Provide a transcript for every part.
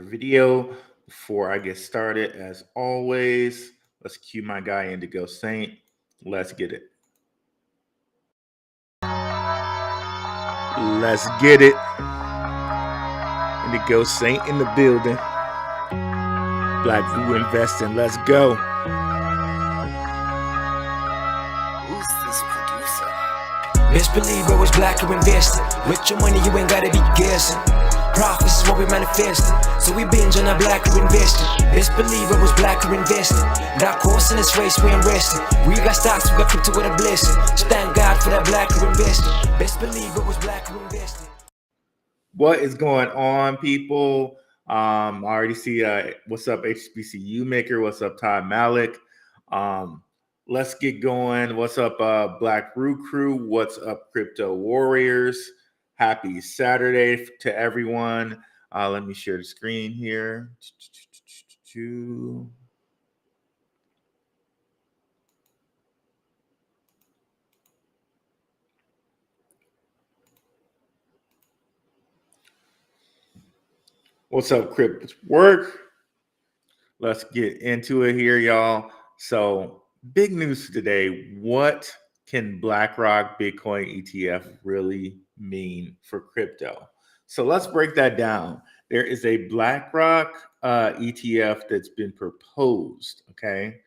video. Before I get started, as always, let's cue my guy Indigo Saint. Let's get it. Let's get it. Indigo Saint in the building. Black View Investing. Let's go. Who's this producer? Best believe it was black or invested. With your money, you ain't gotta be guessing. Profits is what we manifested. So we binge on our black or invested. Best believe it was black or invested. Dark horse in this race, we ain't resting. We got stocks, we got crypto with a blessing. So thank God for that black or invested. Best believe it was black or invested. What is going on, people? I already see what's up, HBCU Maker. What's up, Todd Malik? Let's get going. What's up, Black Root Crew? What's up, Crypto Warriors? Happy Saturday to everyone. Let me share the screen here. What's up, Crypto Work? Let's get into it here, y'all. So, big news today. What can BlackRock Bitcoin ETF really mean for crypto? So, let's break that down. There is a BlackRock ETF that's been proposed, okay,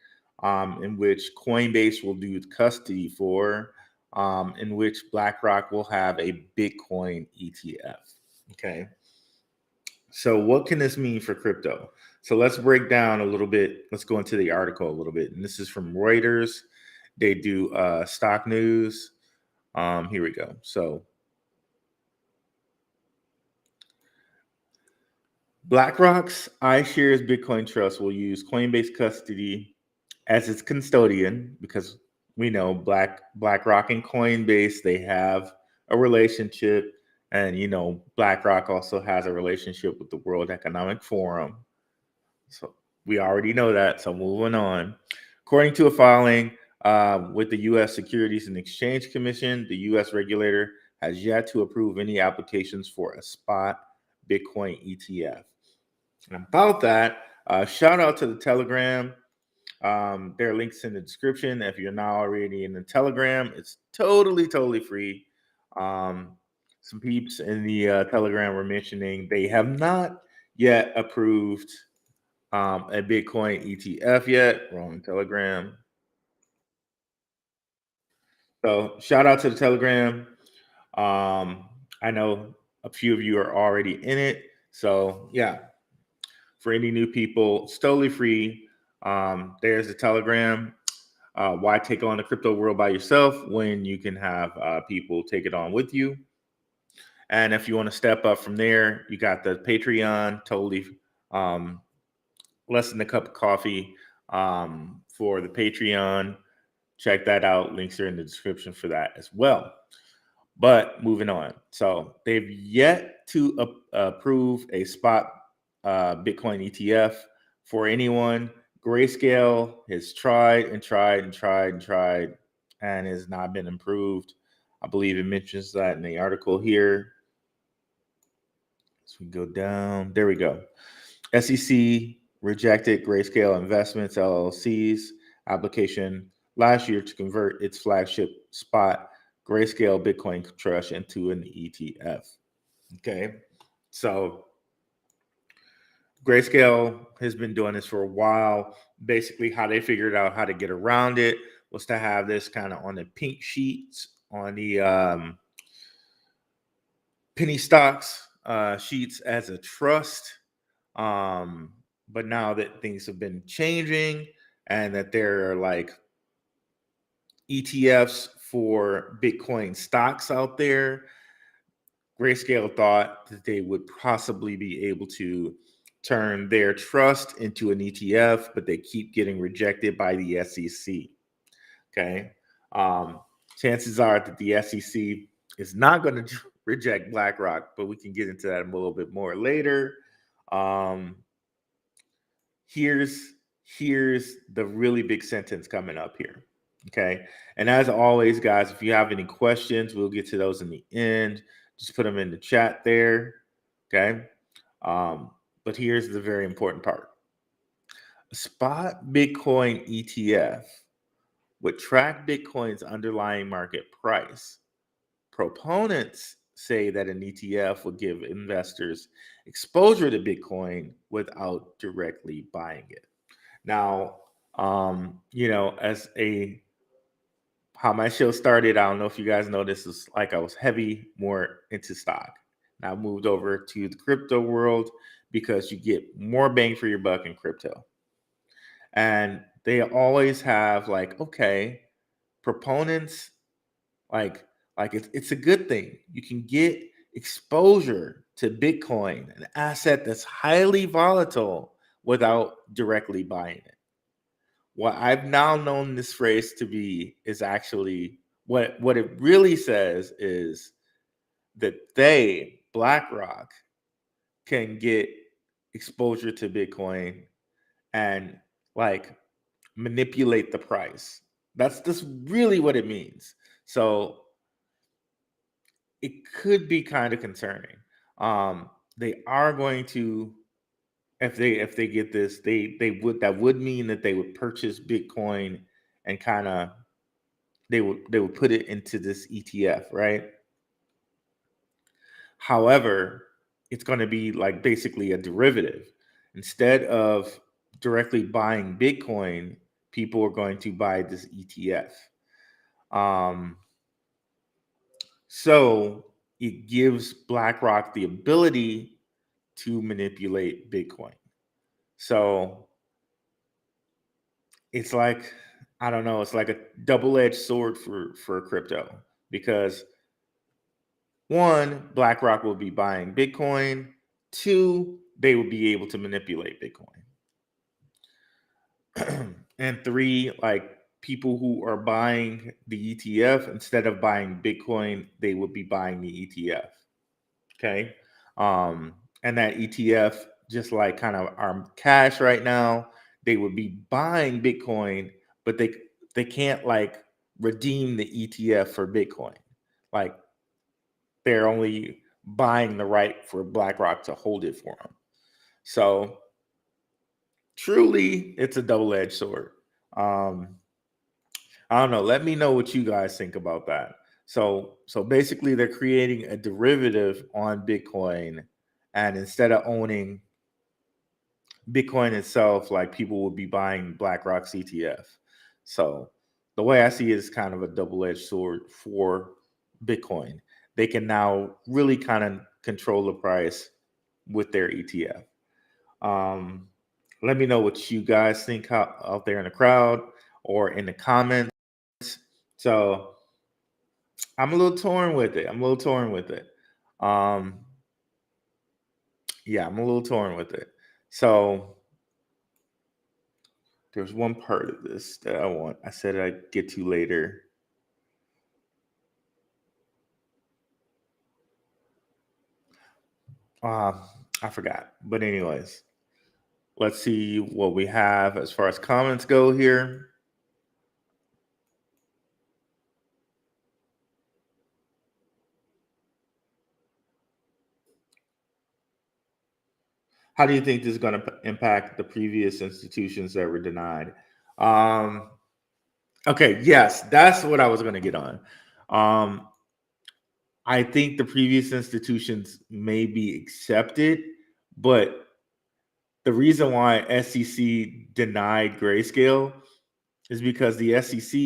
in which Coinbase will do custody for, in which BlackRock will have a Bitcoin ETF, okay. So, what can this mean for crypto? So, let's break down a little bit. Let's go into the article a little bit. And this is from Reuters. They do stock news. Here we go. So, BlackRock's iShares Bitcoin Trust will use Coinbase custody as its custodian because we know BlackRock and Coinbase, they have a relationship. And, BlackRock also has a relationship with the World Economic Forum. So we already know that. So moving on. According to a filing with the U.S. Securities and Exchange Commission, the U.S. regulator has yet to approve any applications for a spot Bitcoin ETF. And about that, shout out to the Telegram. There are links in the description. If you're not already in the Telegram, it's totally free. Some peeps in the Telegram were mentioning they have not yet approved a Bitcoin ETF yet. Wrong Telegram. So shout out to the Telegram. I know a few of you are already in it. So yeah, for any new people, it's totally free. There's the Telegram. Why take on the crypto world by yourself when you can have people take it on with you? And if you want to step up from there, you got the Patreon, totally less than a cup of coffee for the Patreon. Check that out. Links are in the description for that as well. But moving on. So they've yet to approve a spot Bitcoin ETF for anyone. Grayscale has tried and has not been improved. I believe it mentions that in the article here. So we go down. There we go. SEC rejected Grayscale Investments LLC's application last year to convert its flagship spot Grayscale Bitcoin Trust into an ETF. Okay. So Grayscale has been doing this for a while. Basically, how they figured out how to get around it was to have this kind of on the pink sheets on the penny stocks sheets as a trust. But now that things have been changing and that there are like ETFs for Bitcoin stocks out there, Grayscale thought that they would possibly be able to turn their trust into an ETF, but they keep getting rejected by the SEC. Okay. Chances are that the SEC is not going to reject BlackRock, but we can get into that a little bit more later. Here's the really big sentence coming up here. Okay. And as always, guys, if you have any questions, we'll get to those in the end. Just put them in the chat there. Okay. But here's the very important part. A spot Bitcoin ETF would track Bitcoin's underlying market price. Proponents say that an ETF would give investors exposure to Bitcoin without directly buying it. Now, as a how my show started, I don't know if you guys know this is like I was heavy more into stock. Now I moved over to the crypto world because you get more bang for your buck in crypto. And they always have like, okay, proponents like it's a good thing. You can get exposure to Bitcoin, an asset that's highly volatile without directly buying it. What I've now known this phrase to be is actually what it really says is that they, BlackRock, can get exposure to Bitcoin and like manipulate the price. That's just really what it means. So it could be kind of concerning. They are going to, if they get this, they would that would mean that they would purchase Bitcoin and kind of they would put it into this ETF, right? However, it's going to be like basically a derivative. Instead of directly buying Bitcoin, people are going to buy this ETF. Um, so it gives BlackRock the ability to manipulate Bitcoin. So it's like, I don't know, it's like a double-edged sword for crypto because one, BlackRock will be buying Bitcoin. Two, they will be able to manipulate Bitcoin. And three, like people who are buying the ETF, instead of buying Bitcoin, they would be buying the ETF. Okay. And that ETF, just like kind of our cash right now, they would be buying Bitcoin, but they can't like redeem the ETF for Bitcoin. Like they're only buying the right for BlackRock to hold it for them. So truly, it's a double-edged sword. Um, I don't know. Let me know what you guys think about that. So basically, they're creating a derivative on Bitcoin, and instead of owning Bitcoin itself, like people will be buying BlackRock's ETF. So the way I see it is kind of a double-edged sword for Bitcoin. They can now really kind of control the price with their ETF. Um, Let me know what you guys think out there in the crowd or in the comments. So I'm a little torn with it. Um, yeah, I'm a little torn with it. So there's one part of this that I said I'd get to later. Uh, I forgot. But anyways, let's see what we have as far as comments go here. How do you think this is going to impact the previous institutions that were denied? Um, okay, yes, that's what I was going to get on. Um, I think the previous institutions may be accepted, but the reason why SEC denied Grayscale is because the SEC,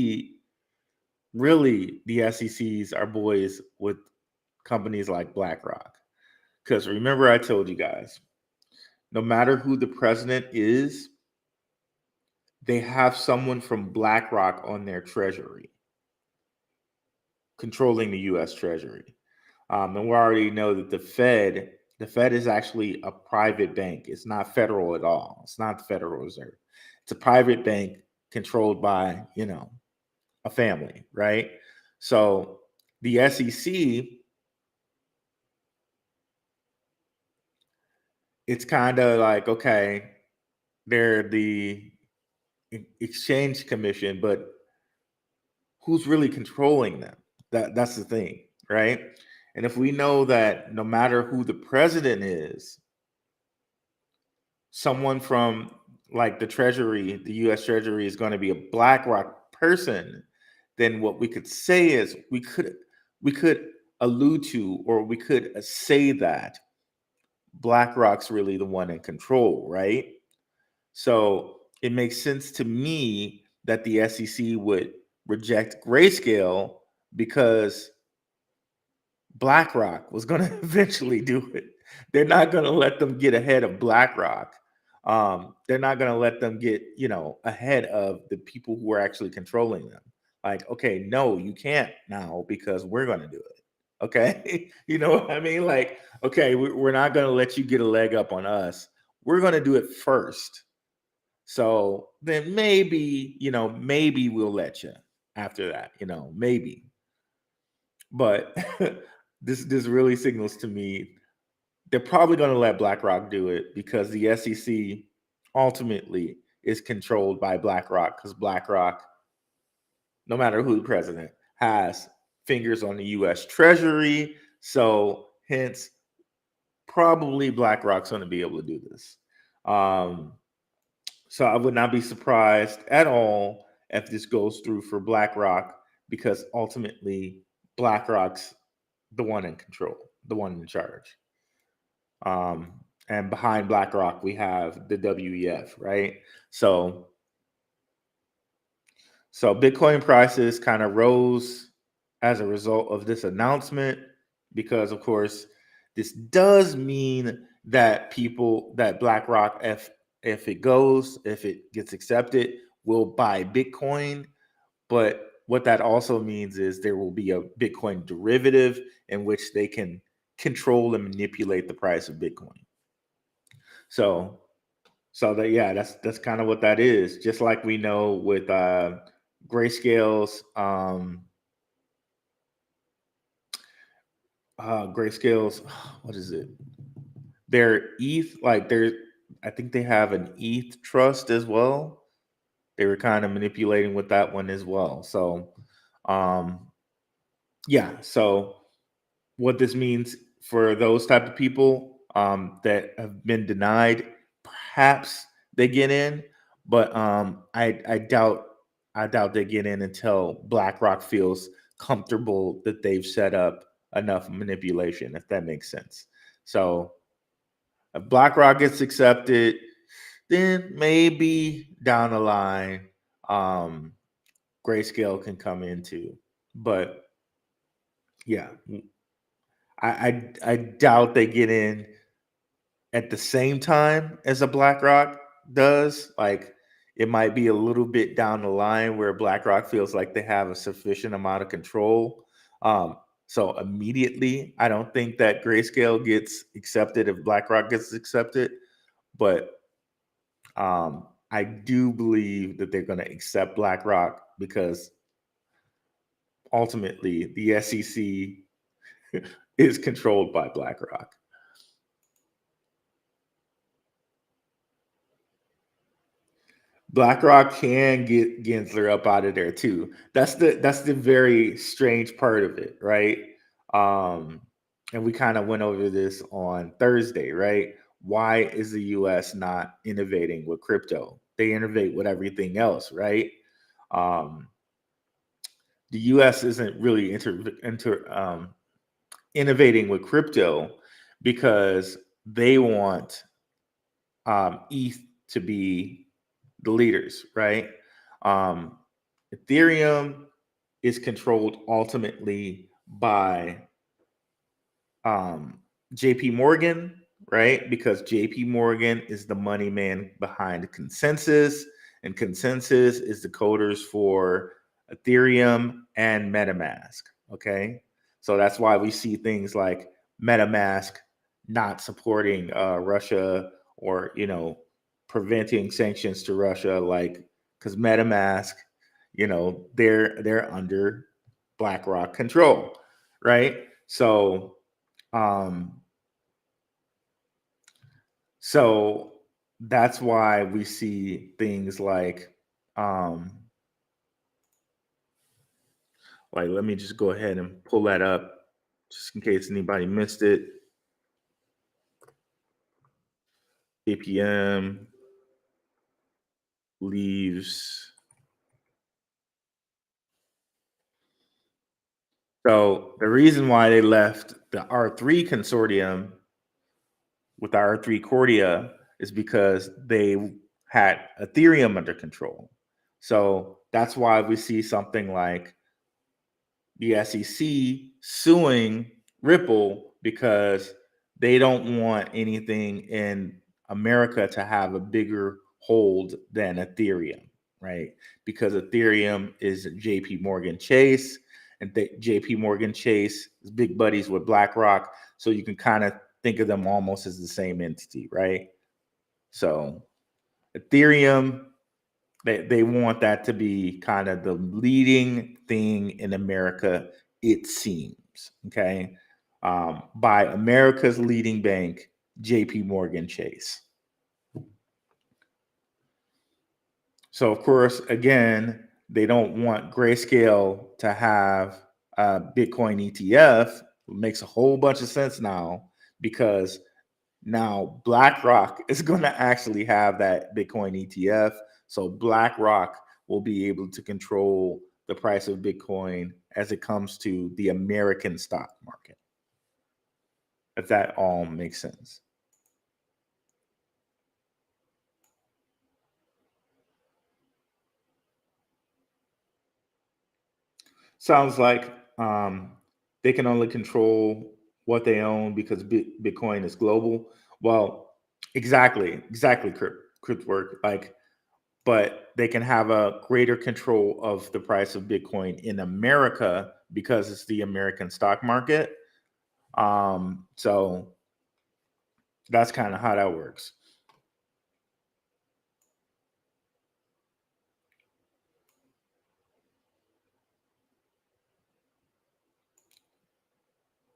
really, the SECs are boys with companies like BlackRock. Because remember, I told you guys, no matter who the president is, they have someone from BlackRock on their treasury, controlling the U.S. Treasury. And we already know that the Fed is actually a private bank. It's not federal at all. It's not the Federal Reserve. It's a private bank controlled by, a family, right? So the SEC, it's kind of like, okay, they're the exchange commission, but who's really controlling them? That's the thing, right? And if we know that no matter who the president is, someone from like the Treasury, the U.S. Treasury, is going to be a BlackRock person, then what we could say is we could allude to, or we could say that BlackRock's really the one in control, right? So it makes sense to me that the SEC would reject Grayscale because BlackRock was going to eventually do it. They're not going to let them get ahead of BlackRock. They're not going to let them get, ahead of the people who are actually controlling them. Like, okay, no, you can't now because we're going to do it. Okay. You know what I mean? Like, okay, we're not going to let you get a leg up on us. We're going to do it first. So then maybe we'll let you after that, maybe. But this really signals to me they're probably going to let BlackRock do it because the SEC ultimately is controlled by BlackRock, because BlackRock, no matter who the president, has fingers on the U.S. Treasury. So hence, probably BlackRock's going to be able to do this. So I would not be surprised at all if this goes through for BlackRock, because ultimately BlackRock's the one in control, the one in charge. And behind BlackRock, we have the WEF, right? So Bitcoin prices kind of rose as a result of this announcement, because, of course, this does mean that BlackRock, if it gets accepted, will buy Bitcoin. But what that also means is there will be a Bitcoin derivative in which they can control and manipulate the price of Bitcoin. So that's kind of what that is. Just like we know with Grayscale's what is it? Their ETH, I think they have an ETH trust as well. They were kind of manipulating with that one as well. So so what this means for those type of people that have been denied, perhaps they get in, but I doubt they get in until BlackRock feels comfortable that they've set up enough manipulation, if that makes sense. So if BlackRock gets accepted, then maybe down the line, Grayscale can come into. But yeah, I doubt they get in at the same time as a BlackRock does. Like, it might be a little bit down the line where BlackRock feels like they have a sufficient amount of control. So immediately, I don't think that Grayscale gets accepted if BlackRock gets accepted, but I do believe that they're going to accept BlackRock because ultimately the SEC is controlled by BlackRock. BlackRock can get Gensler up out of there too. That's the very strange part of it, right? And we kind of went over this on Thursday, right? Why is the U.S. not innovating with crypto? They innovate with everything else, right? Um, the U.S. isn't really innovating with crypto because they want ETH to be the leaders, right? Um, Ethereum is controlled ultimately by JP Morgan, right? Because JP Morgan is the money man behind Consensus, and Consensus is the coders for Ethereum and MetaMask. Okay. So that's why we see things like MetaMask not supporting Russia, or, preventing sanctions to Russia, like, because MetaMask, they're under BlackRock control, right? Um, so that's why we see things like, let me just go ahead and pull that up just in case anybody missed it. JPM leaves. So the reason why they left the R3 consortium with the R3 Cordia is because they had Ethereum under control. So that's why we see something like the SEC suing Ripple because they don't want anything in America to have a bigger hold than Ethereum, right? Because Ethereum is JP Morgan Chase, and JP Morgan Chase is big buddies with BlackRock. So you can kind of think of them almost as the same entity, right? So Ethereum, they want that to be kind of the leading thing in America, it seems. Okay. By America's leading bank, JP Morgan Chase. So, of course, again, they don't want Grayscale to have a Bitcoin ETF. It makes a whole bunch of sense now because now BlackRock is going to actually have that Bitcoin ETF. So BlackRock will be able to control the price of Bitcoin as it comes to the American stock market. If that all makes sense. Sounds like they can only control what they own because Bitcoin is global. Well, exactly, Kurt work. Like, but they can have a greater control of the price of Bitcoin in America because it's the American stock market. So that's kind of how that works.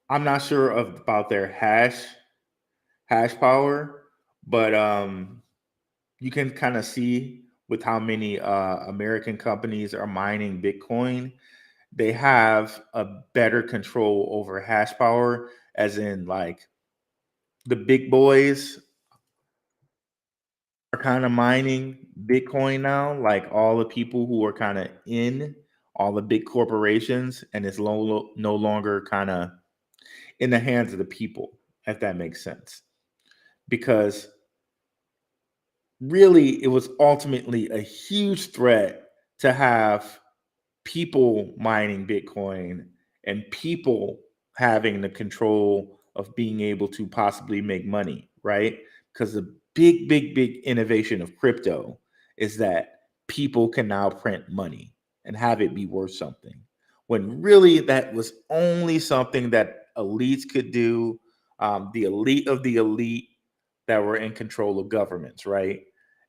I'm not sure about their hash power, but you can kind of see with how many American companies are mining Bitcoin, they have a better control over hash power, as in like the big boys are kind of mining Bitcoin now, like all the people who are kind of in all the big corporations, and it's no longer kind of in the hands of the people, if that makes sense. Because really, it was ultimately a huge threat to have people mining Bitcoin and people having the control of being able to possibly make money, right? Because the big innovation of crypto is that people can now print money and have it be worth something. When really that was only something that elites could do, the elite of the elite that were in control of governments, right?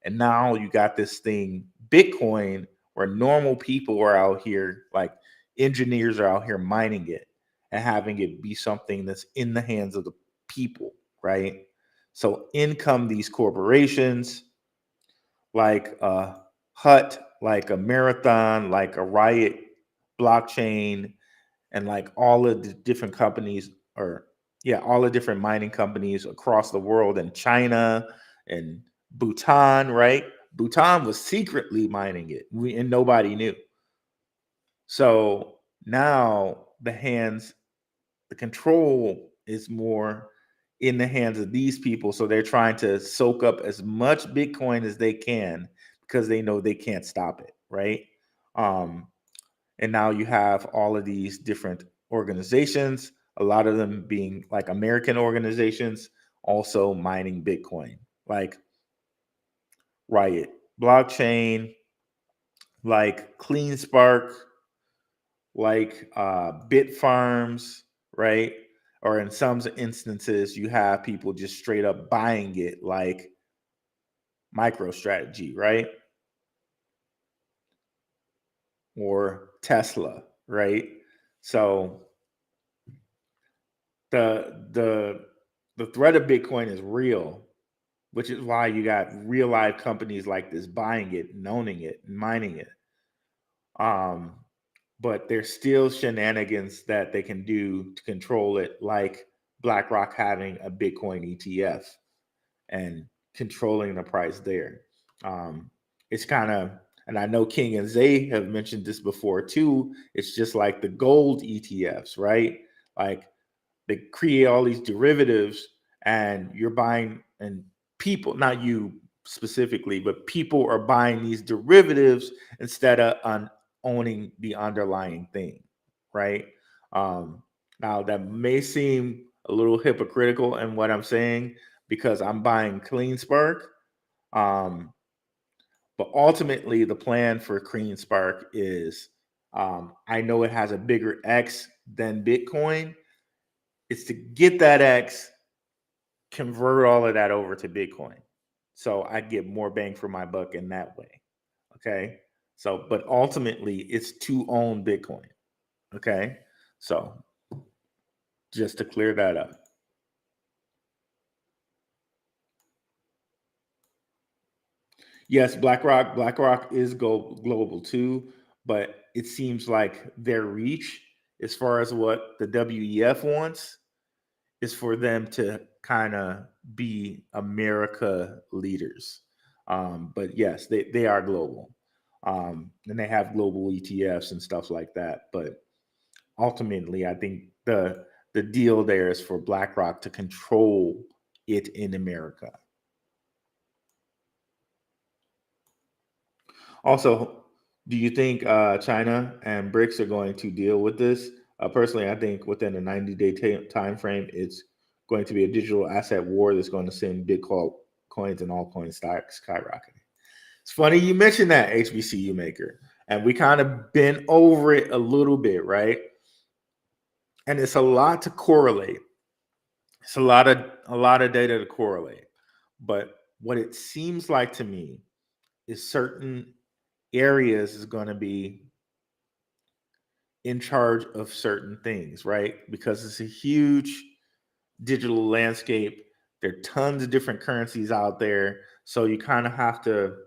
And now you got this thing, Bitcoin, where normal people are out here, like engineers are out here mining it and having it be something that's in the hands of the people, right? So in come these corporations like a Hut, like a Marathon, like a Riot blockchain, and like all of the different companies, or yeah, all the different mining companies across the world in China and Bhutan, right? Bhutan was secretly mining it, and nobody knew. So now the control is more in the hands of these people. So they're trying to soak up as much Bitcoin as they can because they know they can't stop it, right? Um, and now you have all of these different organizations, a lot of them being like American organizations, also mining Bitcoin, like Riot Blockchain, like CleanSpark, like Bit Farms, right? Or in some instances, you have people just straight up buying it, like MicroStrategy, right? Or Tesla, right? So the the threat of Bitcoin is real, which is why you got real life companies like this buying it and owning it and mining it. Um, but there's still shenanigans that they can do to control it, like BlackRock having a Bitcoin ETF and controlling the price there. It's kind of, and I know King and Zay have mentioned this before too. It's just like the gold ETFs, right? Like they create all these derivatives, and you're buying, and people, not you specifically, but people are buying these derivatives instead of owning the underlying thing, right? Now that may seem a little hypocritical in what I'm saying because I'm buying CleanSpark, um, but ultimately the plan for CleanSpark is, I know it has a bigger X than Bitcoin. It's to get that X, convert all of that over to Bitcoin. So I get more bang for my buck in that way. Okay. So, but ultimately it's to own Bitcoin. Okay. So just to clear that up. Yes, BlackRock is global too, but it seems like their reach, as far as what the WEF wants, is for them to kind of be America leaders. But yes, they are global. And they have global ETFs and stuff like that. But ultimately, I think the deal there is for BlackRock to control it in America. Also, do you think China and BRICS are going to deal with this? Personally, I think within a 90-day time frame, it's going to be a digital asset war that's going to send Bitcoin coins and altcoin stocks skyrocketing. It's funny you mentioned that, HBCU maker, and we kind of been over it a little bit, right? And it's a lot to correlate. It's a lot of data to correlate. But what it seems like to me is certain areas is going to be in charge of certain things, right? Because it's a huge digital landscape. There are tons of different currencies out there. So you kind of have to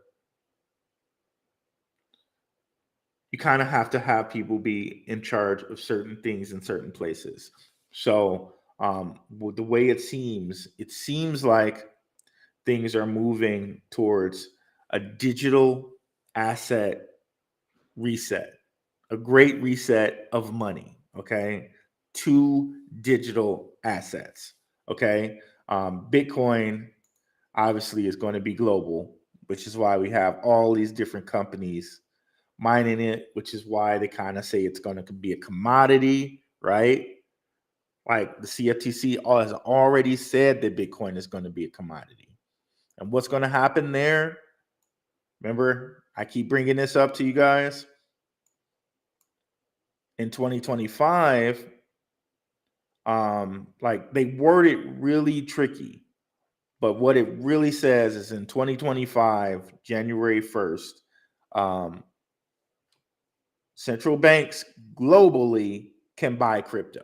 have people be in charge of certain things in certain places. So the way it seems like things are moving towards a digital asset reset, a great reset of money. Okay, to digital assets. Okay, Bitcoin obviously is going to be global, which is why we have all these different companies mining it, which is why they kind of say it's going to be a commodity, right? Like the CFTC has already said that Bitcoin is going to be a commodity. And what's going to happen there? Remember, I keep bringing this up to you guys. In 2025, like they word it really tricky, but what it really says is in 2025, January 1st, central banks globally can buy crypto.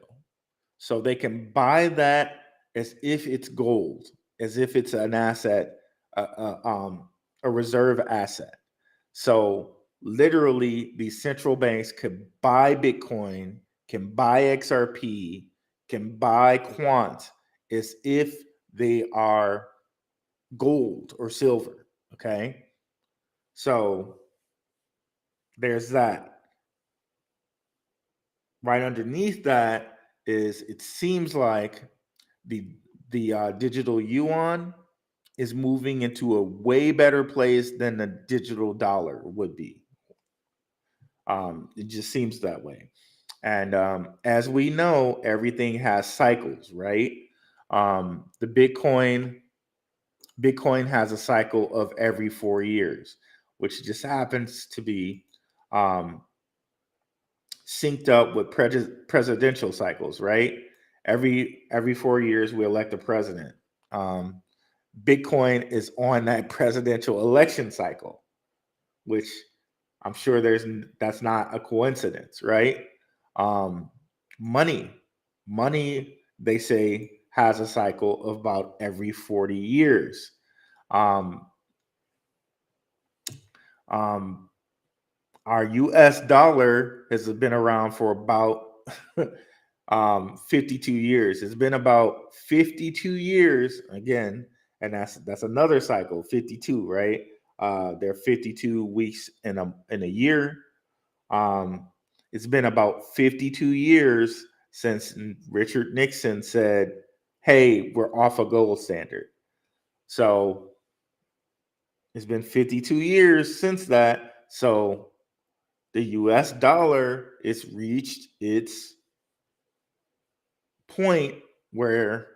So they can buy that as if it's gold, as if it's an asset, a reserve asset. So literally, these central banks could buy Bitcoin, can buy XRP, can buy Quant as if they are gold or silver. Okay. So there's that. Right underneath that is, it seems like the digital yuan is moving into a way better place than the digital dollar would be. It just seems that way. And as we know, everything has cycles, right? The Bitcoin has a cycle of every 4 years, which just happens to be um, synced up with presidential cycles, right? Every 4 years we elect a president. Um, Bitcoin is on that presidential election cycle, which I'm sure that's not a coincidence, right? Um, money, money, they say has a cycle of about every 40 years. Um, um, our US dollar has been around for about 52 years. It's been about 52 years, again, and that's another cycle, 52, right? There are 52 weeks in a year. Um, it's been about 52 years since Richard Nixon said, "Hey, we're off a gold standard." So it's been 52 years since that. So the US dollar has reached its point where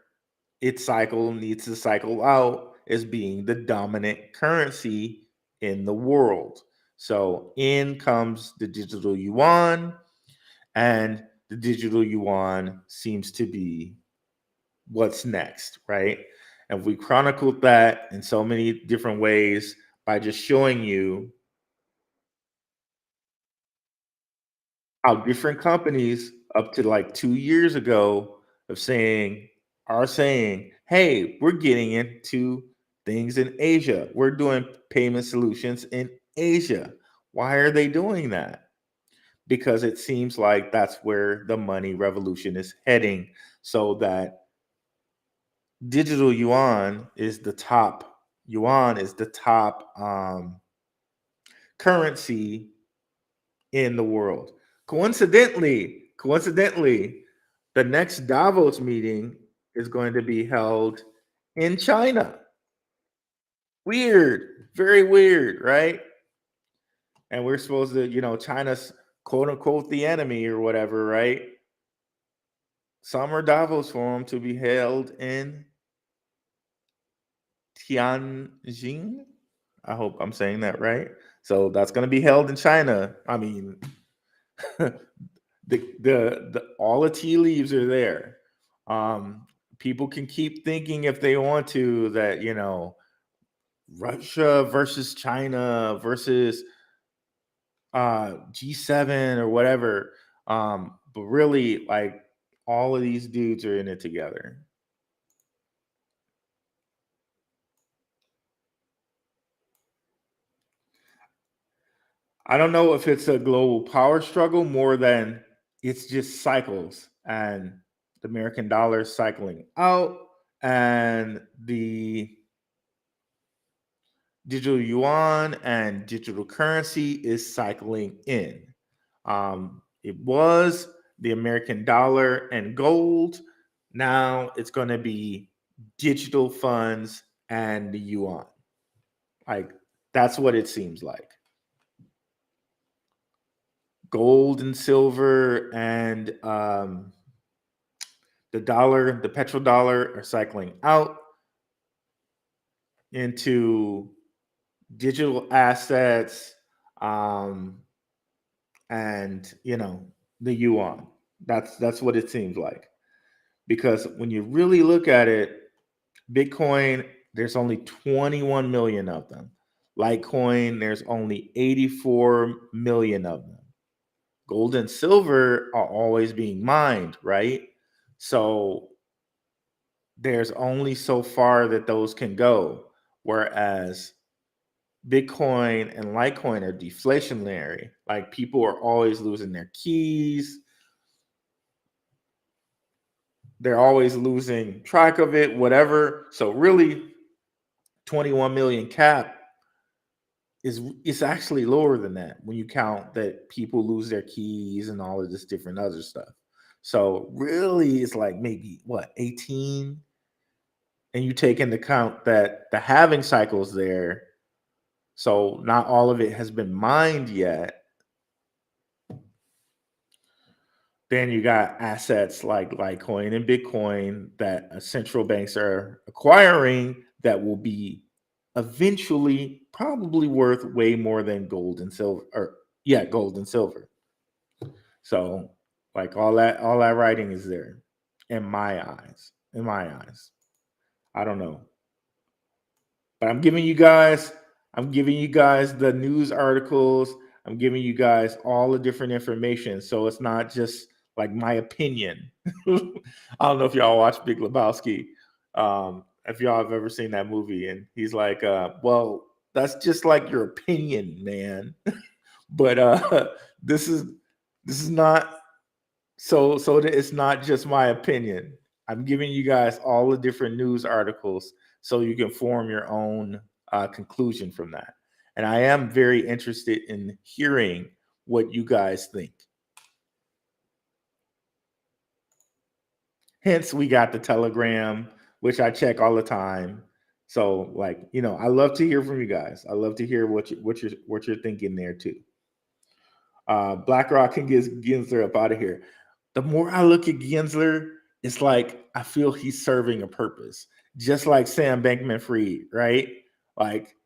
its cycle needs to cycle out as being the dominant currency in the world. So in comes the digital yuan, and the digital yuan seems to be what's next, right? And we chronicled that in so many different ways by just showing you how different companies up to like 2 years ago are saying, hey, we're getting into things in Asia. We're doing payment solutions in Asia. Why are they doing that? Because it seems like that's where the money revolution is heading, so that digital yuan is the top currency in the world. Coincidentally, the next Davos meeting is going to be held in China. Weird, very weird, right? And we're supposed to, China's quote unquote the enemy or whatever, right? Summer Davos Forum to be held in Tianjin. I hope I'm saying that right. So that's going to be held in China. I mean, the all the tea leaves are there. People can keep thinking if they want to that Russia versus China versus G7 or whatever. But really, like all of these dudes are in it together. I don't know if it's a global power struggle more than it's just cycles, and the American dollar is cycling out and the digital yuan and digital currency is cycling in. It was the American dollar and gold. Now it's going to be digital funds and the yuan. Like that's what it seems like. Gold and silver and the petrodollar are cycling out into digital assets, and the yuan. That's what it seems like. Because when you really look at it, Bitcoin, there's only 21 million of them. Litecoin, there's only 84 million of them. Gold and silver are always being mined, right? So there's only so far that those can go. Whereas Bitcoin and Litecoin are deflationary. Like people are always losing their keys. They're always losing track of it, whatever. So really, 21 million cap is actually lower than that when you count that people lose their keys and all of this different other stuff. So really, it's like maybe what 18, and you take into account that the halving cycle's there. So not all of it has been mined yet. Then you got assets like Litecoin and Bitcoin that central banks are acquiring that will be eventually probably worth way more than gold and silver, or gold and silver. So like all that writing is there in my eyes. In my eyes. I don't know. But I'm giving you guys the news articles. I'm giving you guys all the different information. So it's not just like my opinion. I don't know if y'all watch Big Lebowski. If y'all have ever seen that movie, and he's like, well, that's just like your opinion, man. But this is not so it's not just my opinion. I'm giving you guys all the different news articles so you can form your own conclusion from that. And I am very interested in hearing what you guys think. Hence, we got the Telegram, which I check all the time. So, like, I love to hear from you guys. I love to hear what you're thinking there too. BlackRock can get Gensler up out of here. The more I look at Gensler, it's like I feel he's serving a purpose, just like Sam Bankman-Fried, right? Like,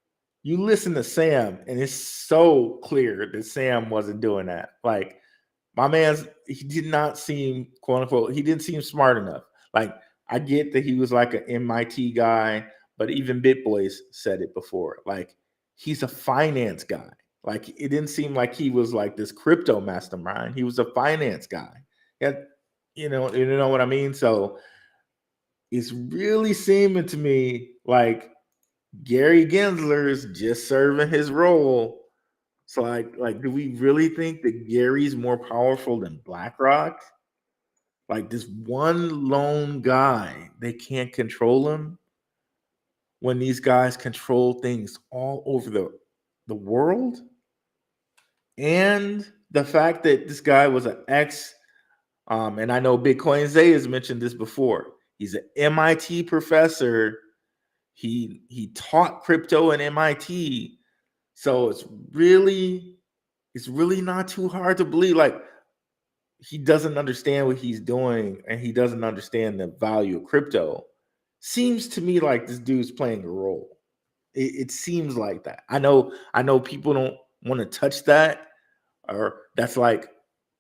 you listen to Sam, and it's so clear that Sam wasn't doing that. Like, my man's, he did not seem, quote unquote, he didn't seem smart enough. Like, I get that he was like an MIT guy, but even BitBoys said it before. Like, he's a finance guy. Like, it didn't seem like he was like this crypto mastermind. He was a finance guy. You know what I mean? So it's really seeming to me like Gary Gensler is just serving his role. So like, do we really think that Gary's more powerful than BlackRock? Like, this one lone guy, they can't control him when these guys control things all over the world? And the fact that this guy was an and I know Bitcoin Zay has mentioned this before. He's an MIT professor. He taught crypto in MIT. So it's really not too hard to believe. Like, he doesn't understand what he's doing, and he doesn't understand the value of crypto. Seems to me like this dude's playing a role. It seems like that. I know people don't want to touch that, or that's like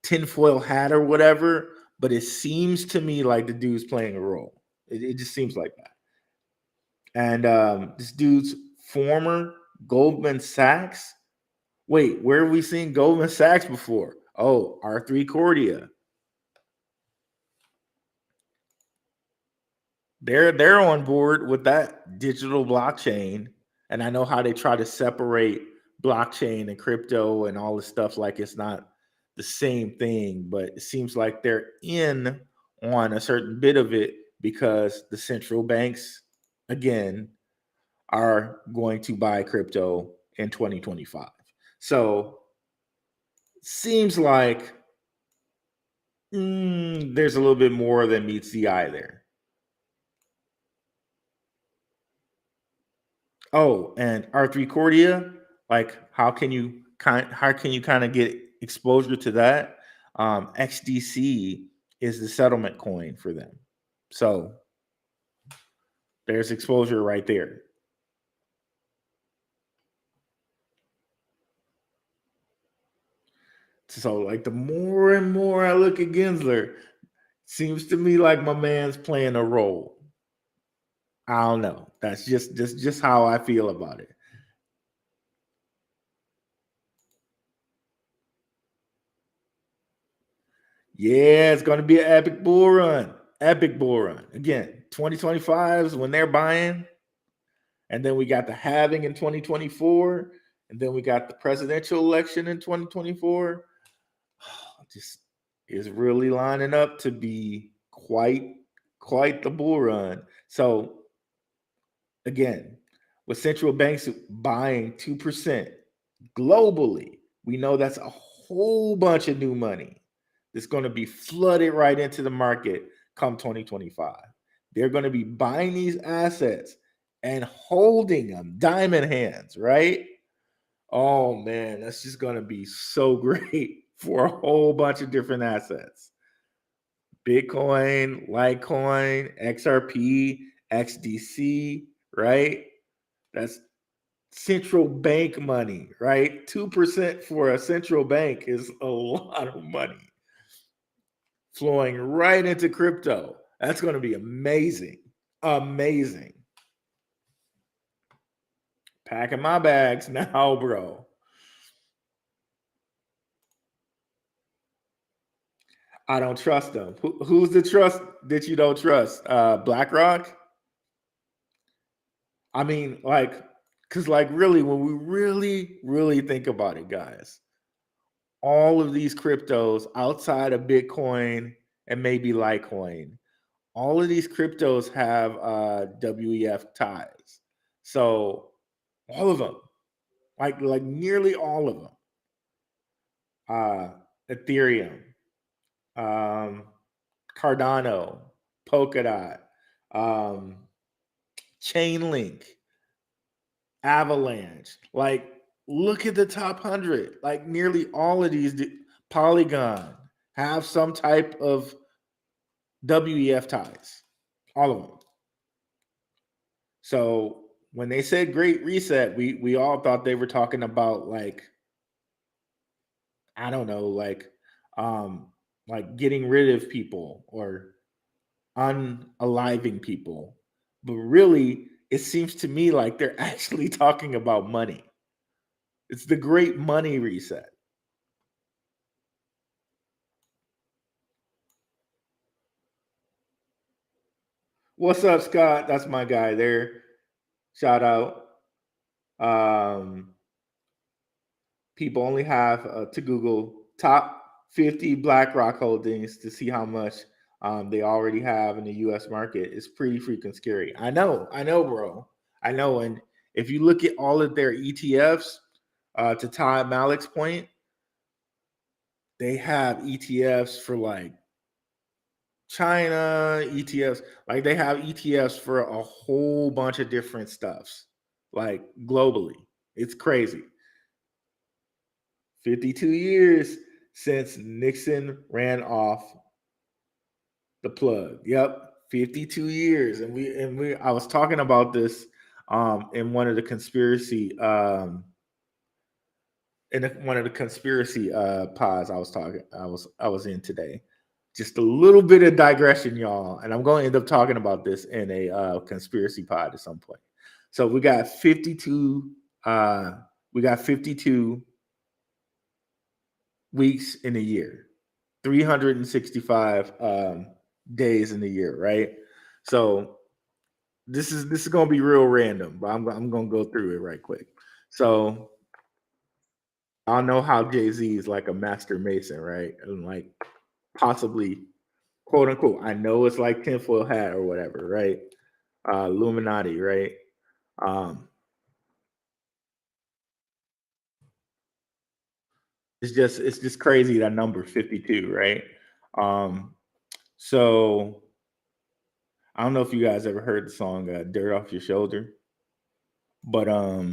tinfoil hat or whatever, but it seems to me like the dude's playing a role. It just seems like that. And this dude's former Goldman Sachs. Wait, where have we seen Goldman Sachs before? Oh, R3 Cordia. They're on board with that digital blockchain. And I know how they try to separate blockchain and crypto and all this stuff, like it's not the same thing, but it seems like they're in on a certain bit of it because the central banks, again, are going to buy crypto in 2025. So seems like there's a little bit more than meets the eye there. Oh, and R3 Cordia, like how can you kind of get exposure to that? XDC is the settlement coin for them. So there's exposure right there. So like the more and more I look at Gensler, seems to me like my man's playing a role. I don't know. That's just how I feel about it. Yeah, it's going to be an epic bull run. Epic bull run. Again, 2025 is when they're buying. And then we got the halving in 2024. And then we got the presidential election in 2024. Just is really lining up to be quite the bull run. So again, with central banks buying 2% globally, we know that's a whole bunch of new money that's going to be flooded right into the market come 2025. They're going to be buying these assets and holding them diamond hands, right? Oh man, that's just going to be so great for a whole bunch of different assets. Bitcoin, Litecoin, XRP, XDC, right? That's central bank money, right? 2% for a central bank is a lot of money flowing right into crypto. That's going to be amazing. Amazing. Packing my bags now, bro. I don't trust them. Who's the trust that you don't trust? BlackRock? I mean, like, because, like, really, when we really think about it, guys, all of these cryptos outside of Bitcoin and maybe Litecoin all of these cryptos have WEF ties. So all of them, like nearly all of them. Ethereum, um, Cardano, Polkadot, um, Chainlink, Avalanche. Like, look at the top 100. Like, nearly all of these, Polygon, have some type of WEF ties. All of them. So when they said Great Reset, we all thought they were talking about, like, I don't know, um like getting rid of people or unaliving people. But really, it seems to me like they're actually talking about money. It's the Great Money Reset. What's up, Scott? That's my guy there. Shout out. Um, People only have to Google top 50 BlackRock holdings to see how much they already have in the US market. It's pretty freaking scary. I know, bro. I know. And if you look at all of their ETFs, to Todd Malik's point, they have ETFs for like China, ETFs, like they have ETFs for a whole bunch of different stuffs, like globally. It's crazy. 52 years since Nixon ran off the plug. Yep, 52 years. And I was talking about this in one of the conspiracy pods I was in today. Just a little bit of digression, y'all, and I'm going to end up talking about this in a conspiracy pod at some point. So we got 52 weeks in a year, 365 days in a year, right? So this is going to be real random, but I'm going to go through it right quick. So I know how Jay-Z is like a master mason, right? And like possibly, quote unquote, I know it's like tinfoil hat or whatever, right? Illuminati, right? Um, it's just crazy that number 52, right? Um, so I don't know if you guys ever heard the song "Dirt Off Your Shoulder," but let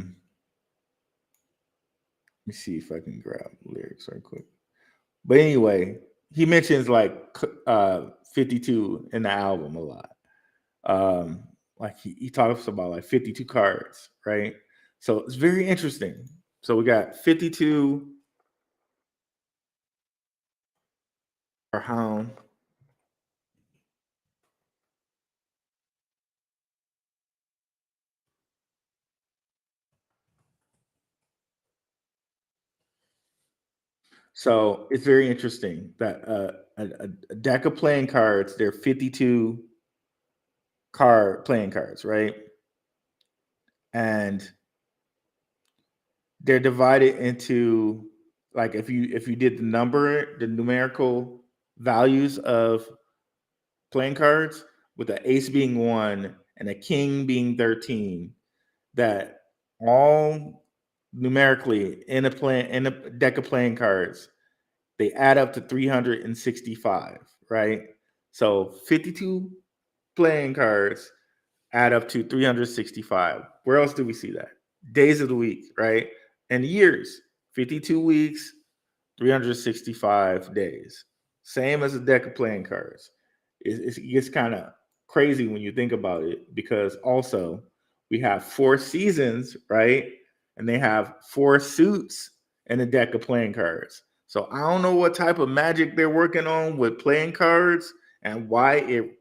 me see if I can grab lyrics right quick. But anyway, he mentions like 52 in the album a lot. Like he talks about like 52 cards, right? So it's very interesting. So we got 52 or hound. So it's very interesting that a deck of playing cards, there are 52 playing cards, right? And they're divided into, like, if you did the numerical values of playing cards, with the ace being 1 and a king being 13, that all numerically in a deck of playing cards, they add up to 365, right? So 52 playing cards add up to 365. Where else do we see that? Days of the week, right? And years, 52 weeks, 365 days. Same as a deck of playing cards. It gets kind of crazy when you think about it, because also we have 4 seasons, right? And they have 4 suits in a deck of playing cards. So I don't know what type of magic they're working on with playing cards and why it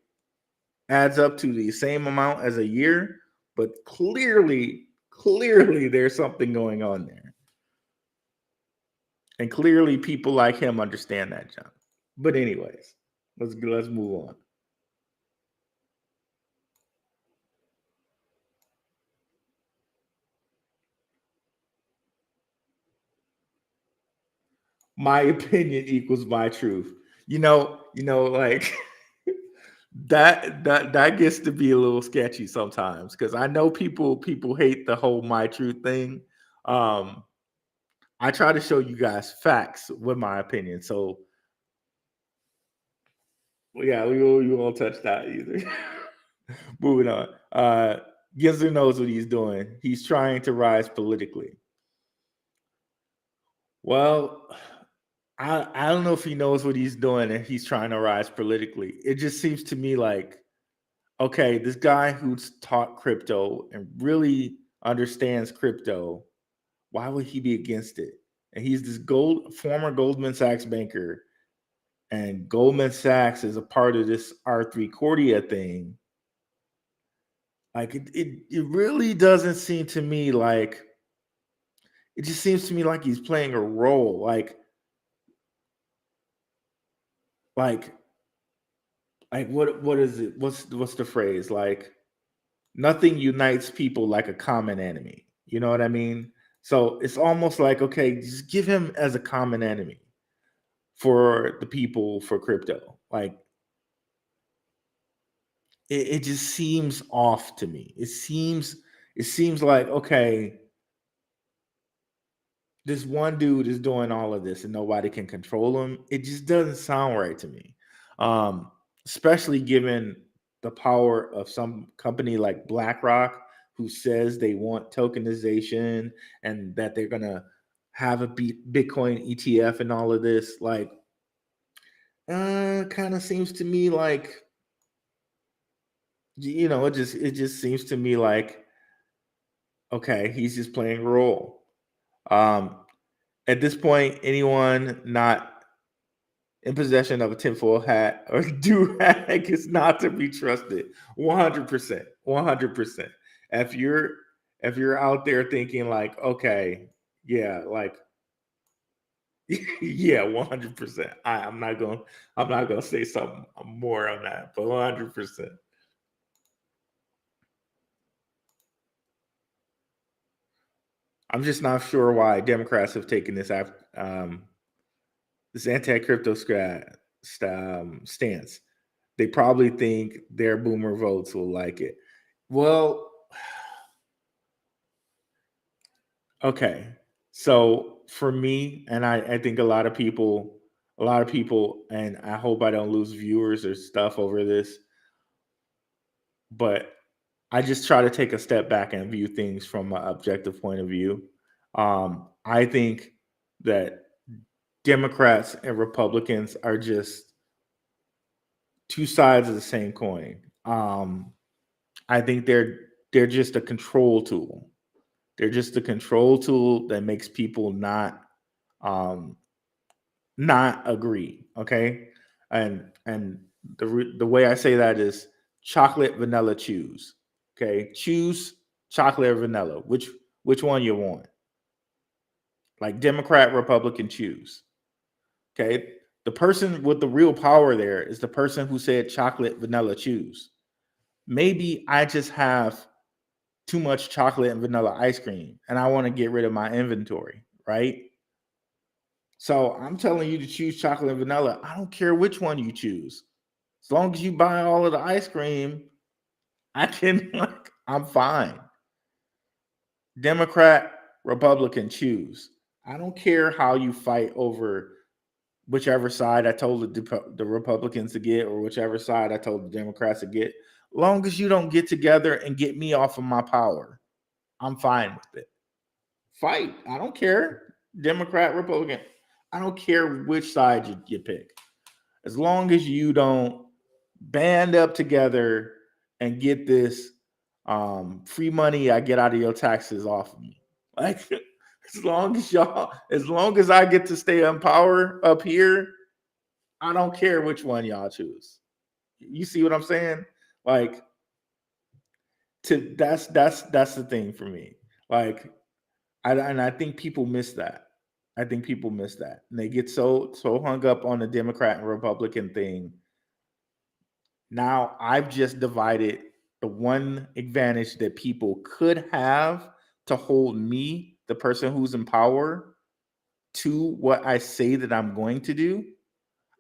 adds up to the same amount as a year, but clearly there's something going on there. And clearly people like him understand that, John. But anyways, let's move on. My opinion equals my truth. Like that gets to be a little sketchy sometimes because I know people hate the whole my truth thing. Um, I try to show you guys facts with my opinion. So yeah, we won't touch that either. Moving on. Gensler knows what he's doing. He's trying to rise politically. Well, I don't know if he knows what he's doing and he's trying to rise politically. It just seems to me like, okay, this guy who's taught crypto and really understands crypto, why would he be against it? And he's this former Goldman Sachs banker, and Goldman Sachs is a part of this R3 Cordia thing. Like it really doesn't seem to me like it just seems to me like he's playing a role. Like what is it? What's the phrase? Like nothing unites people like a common enemy. You know what I mean? So it's almost like, okay, just give him as a common enemy for the people for crypto. Like it just seems off to me. It seems like, okay, this one dude is doing all of this and nobody can control him. It just doesn't sound right to me. Um, Especially given the power of some company like BlackRock, who says they want tokenization and that they're gonna have a Bitcoin ETF and all of this. Like, kind of seems to me like, it just seems to me like, okay, he's just playing a role. Um, at this point, anyone not in possession of a tinfoil hat or do rag is not to be trusted. 100%. 100%. If you're if you're out there thinking like, okay, yeah, like yeah, 100%. I'm not gonna say something more on that, but 100%. I'm just not sure why Democrats have taken this anti-crypto stance. They probably think their boomer votes will like it. Well, okay. So for me, and I think a lot of people, and I hope I don't lose viewers or stuff over this, but I just try to take a step back and view things from an objective point of view. I think that Democrats and Republicans are just two sides of the same coin. I think they're just a control tool. They're just a control tool that makes people um, not agree. Okay, and the way I say that is chocolate, vanilla, choose. Okay, choose chocolate or vanilla. Which one you want? Like Democrat, Republican, choose. Okay, the person with the real power there is the person who said chocolate, vanilla, choose. Maybe I just have too much chocolate and vanilla ice cream and I want to get rid of my inventory, right? So I'm telling you to choose chocolate and vanilla. I don't care which one you choose. As long as you buy all of the ice cream, I can like I'm fine. Democrat, Republican, choose. I don't care how you fight over whichever side I told the Republicans to get or whichever side I told the Democrats to get. Long as you don't get together and get me off of my power, I'm fine with it. Fight. I don't care. Democrat, Republican. I don't care which side you pick. As long as you don't band up together and get this free money I get out of your taxes off of me. Like as long as I get to stay in power up here, I don't care which one y'all choose. You see what I'm saying? Like that's the thing for me. Like and I think people miss that. I think people miss that. And they get so hung up on the Democrat and Republican thing. Now I've just divided the one advantage that people could have to hold me, the person who's in power, to what I say that I'm going to do.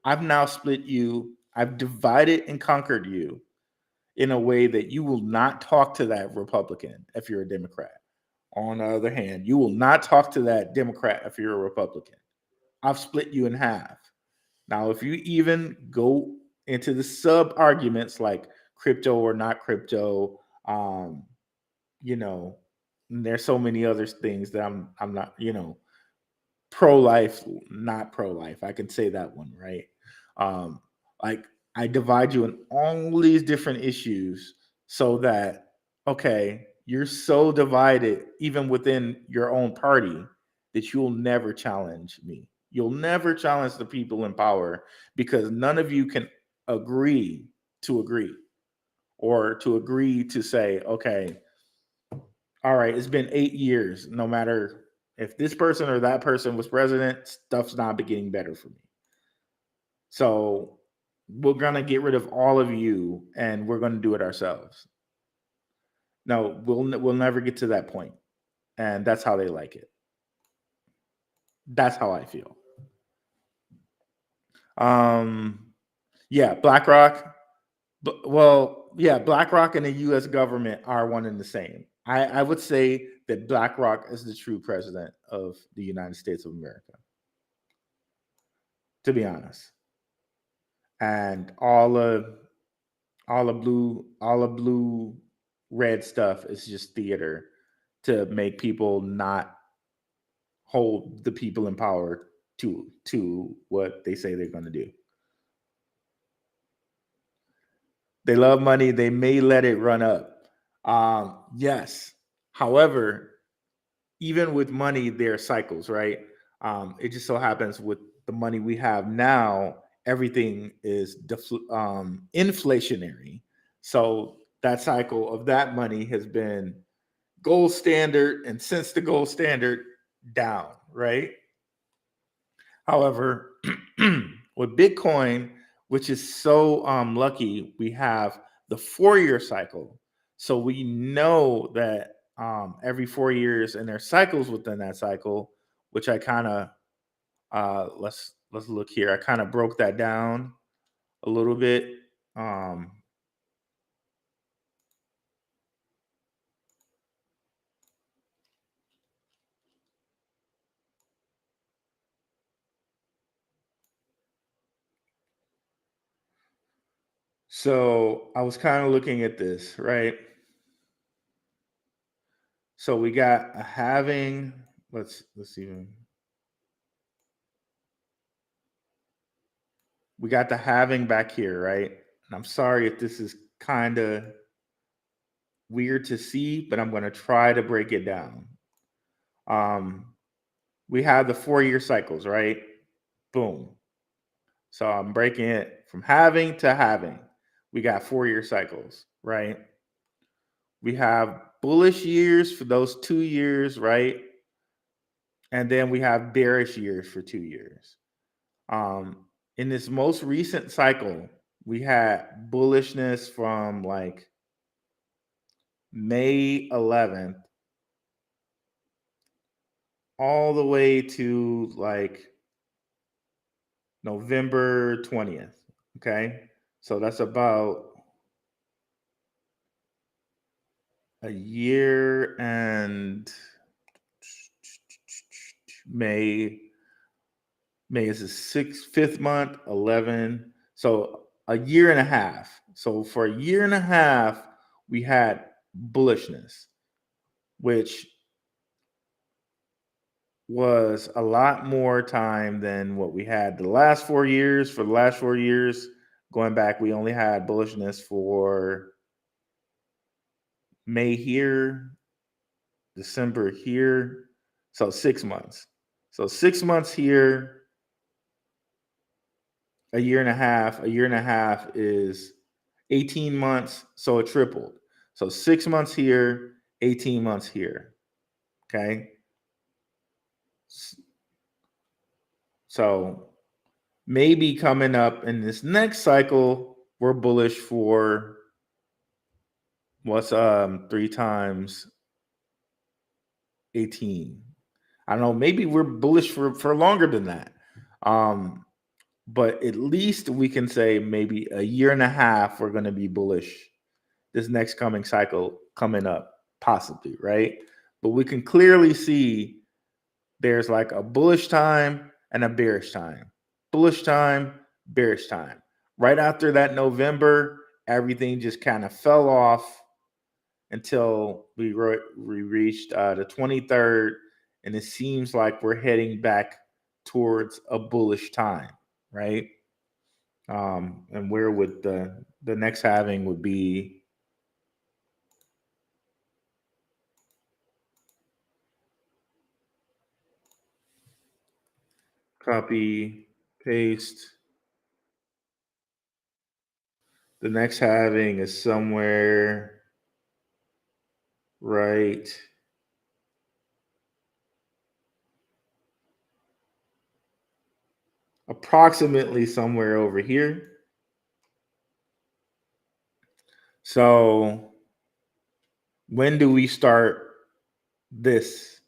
I've now split you I've divided and conquered you in a way that you will not talk to that Republican if you're a Democrat. On the other hand, you will not talk to that Democrat if you're a Republican. I've split you in half. Now, if you even go into the sub arguments like crypto or not crypto, you know, there's so many other things that I'm not, pro life, not pro life. I can say that one, right? Um, like I divide you in all these different issues so that, okay, you're so divided even within your own party that you'll never challenge me. You'll never challenge the people in power because none of you can agree to agree or to agree to say, okay, all right, it's been 8 years. No matter if this person or that person was president, stuff's not getting better for me. So we're gonna get rid of all of you, and we're gonna do it ourselves. No, we'll never get to that point, and that's how they like it. That's how I feel. Yeah, BlackRock. BlackRock and the U.S. government are one and the same. I would say that BlackRock is the true president of the United States of America, to be honest. And all the blue red stuff is just theater to make people not hold the people in power to what they say they're going to do. They love money. They may let it run up. Yes. However, even with money, there are cycles, right? It just so happens with the money we have now, everything is inflationary. So that cycle of that money has been gold standard, and since the gold standard, down, right? However, with Bitcoin, which is so lucky, we have the 4-year cycle. So we know that every 4 years, and there's cycles within that cycle, which I kind of let's look here. I kind of broke that down a little bit. Um, so I was kind of looking at this, right? So we got a halving. Let's even. We got the halving back here, right? And I'm sorry if this is kind of weird to see, but I'm going to try to break it down. We have the 4-year cycles, right? Boom. So I'm breaking it from halving to halving. We got 4-year cycles, right? We have bullish years for those 2 years, right? And then we have bearish years for 2 years. In this most recent cycle, we had bullishness from like May 11th all the way to like November 20th. Okay. So that's about a year and May. May is the fifth month, 11. So a year and a half. So for a year and a half, we had bullishness, which was a lot more time than what we had the last 4 years. For the last 4 years, going back, we only had bullishness for May here, December here. So 6 months. So 6 months here, a year and a half. A year and a half is 18 months. So it tripled. So 6 months here, 18 months here. Okay. So maybe coming up in this next cycle, we're bullish for what's 3 times 18. I don't know, maybe we're bullish for longer than that. but at least we can say maybe a year and a half we're going to be bullish this next coming cycle coming up, possibly, right? But we can clearly see there's like a bullish time and a bearish time. Bullish time, bearish time. Right after that November, everything just kind of fell off until we reached the 23rd, and it seems like we're heading back towards a bullish time, right? And where would the next halving would be? Copy, paste. The next halving is somewhere right approximately somewhere over here. So when do we start this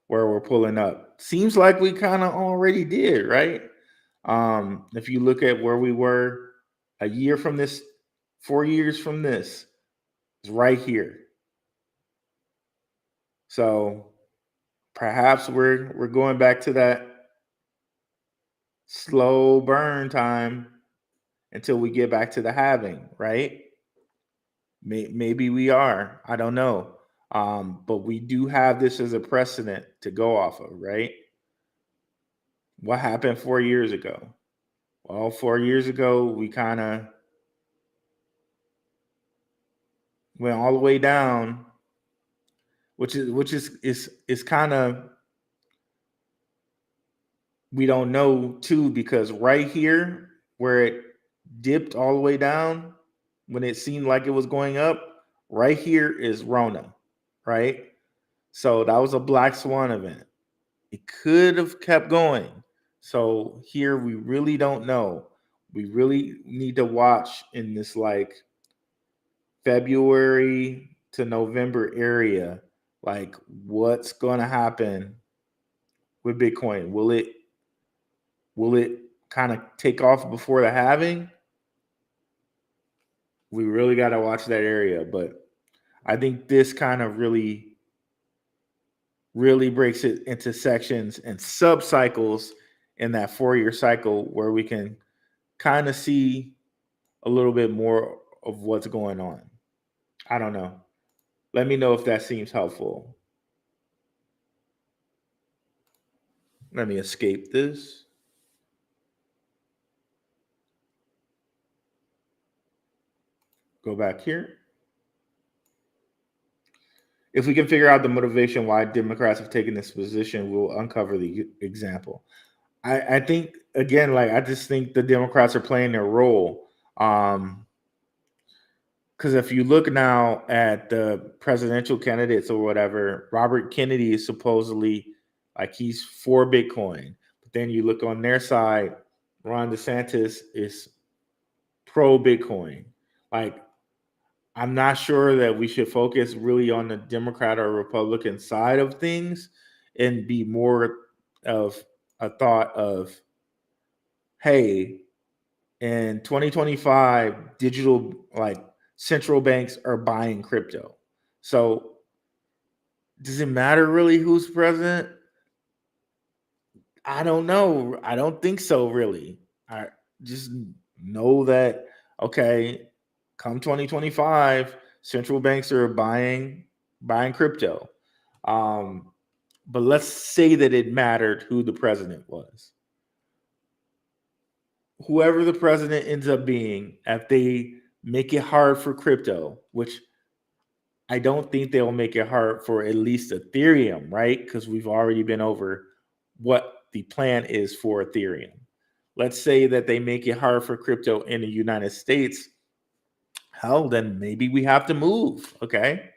where we're pulling up? Seems like we kind of already did, right? If you look at where we were a year from this, 4 years from this, it's right here. So perhaps we're going back to that slow burn time until we get back to the halving, right? Maybe we are. I don't know. But we do have this as a precedent to go off of, right? What happened 4 years ago? Well, 4 years ago, we kind of went all the way down, which is kind of, we don't know too, because right here where it dipped all the way down when it seemed like it was going up, right here is Rona, right? So that was a black swan event. It could have kept going. So here we really don't know. We really need to watch in this like February to November area, like what's going to happen with Bitcoin. Will it kind of take off before the halving? We really got to watch that area, but I think this kind of really breaks it into sections and sub cycles in that 4 year cycle where we can kind of see a little bit more of what's going on. I don't know. Let me know if that seems helpful. Let me escape this. Go back here. If we can figure out the motivation why Democrats have taken this position, we'll uncover the example. I think, again, like I just think the Democrats are playing their role. Because if you look now at the presidential candidates or whatever, Robert Kennedy is supposedly like he's for Bitcoin. But then you look on their side, Ron DeSantis is pro Bitcoin. Like, I'm not sure that we should focus really on the Democrat or Republican side of things and be more of a thought of, hey, in 2025, digital like central banks are buying crypto. So does it matter really who's president? I don't know. I don't think so, really. I just know that, okay, come 2025, central banks are buying crypto. Um, but let's say that it mattered who the president was. Whoever the president ends up being, if they make it hard for crypto, which I don't think they'll make it hard for at least Ethereum, right? Because we've already been over what the plan is for Ethereum. Let's say that they make it hard for crypto in the United States. Hell, then maybe we have to move. Okay.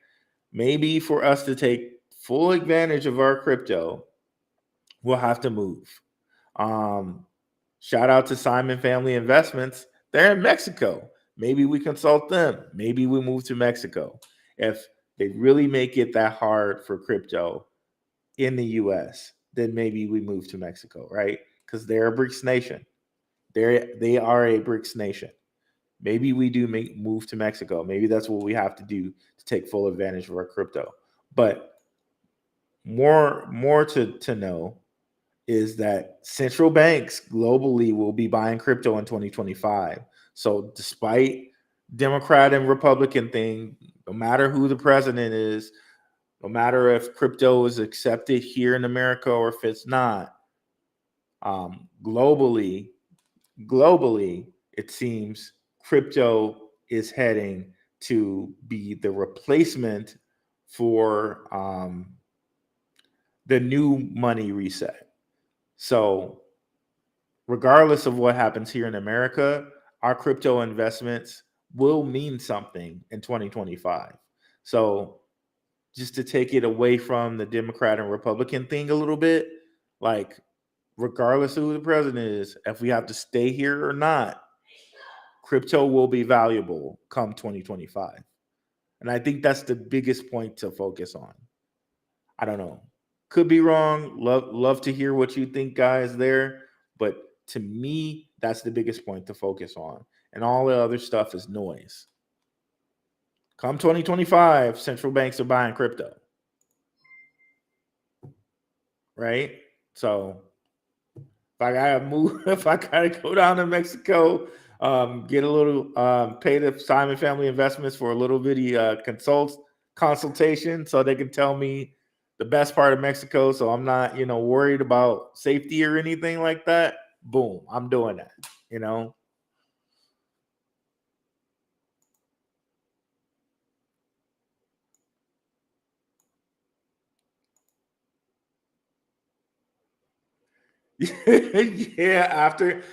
Maybe for us to take full advantage of our crypto, we'll have to move. Um, Shout out to Simon Family Investments. They're in Mexico. Maybe we consult them. Maybe we move to Mexico. If they really make it that hard for crypto in the US, then maybe we move to Mexico, right? Because they're a BRICS nation. They are a BRICS nation. Maybe we do move to Mexico. Maybe that's what we have to do to take full advantage of our crypto. But more to know is that central banks globally will be buying crypto in 2025. So despite Democrat and Republican thing, no matter who the president is, no matter if crypto is accepted here in America or if it's not, globally, it seems crypto is heading to be the replacement for the new money reset. So, regardless of what happens here in America, our crypto investments will mean something in 2025. So, just to take it away from the Democrat and Republican thing a little bit, like, regardless of who the president is, if we have to stay here or not, crypto will be valuable come 2025. And I think that's the biggest point to focus on. I don't know. Could be wrong. Love to hear what you think, guys, there. But to me, that's the biggest point to focus on. And all the other stuff is noise. Come 2025, central banks are buying crypto. Right? So if I gotta move, if I gotta go down to Mexico, get a little, pay the Simon Family Investments for a little bitty consultation, so they can tell me the best part of Mexico, so I'm not, worried about safety or anything like that. Boom, I'm doing that. Yeah, after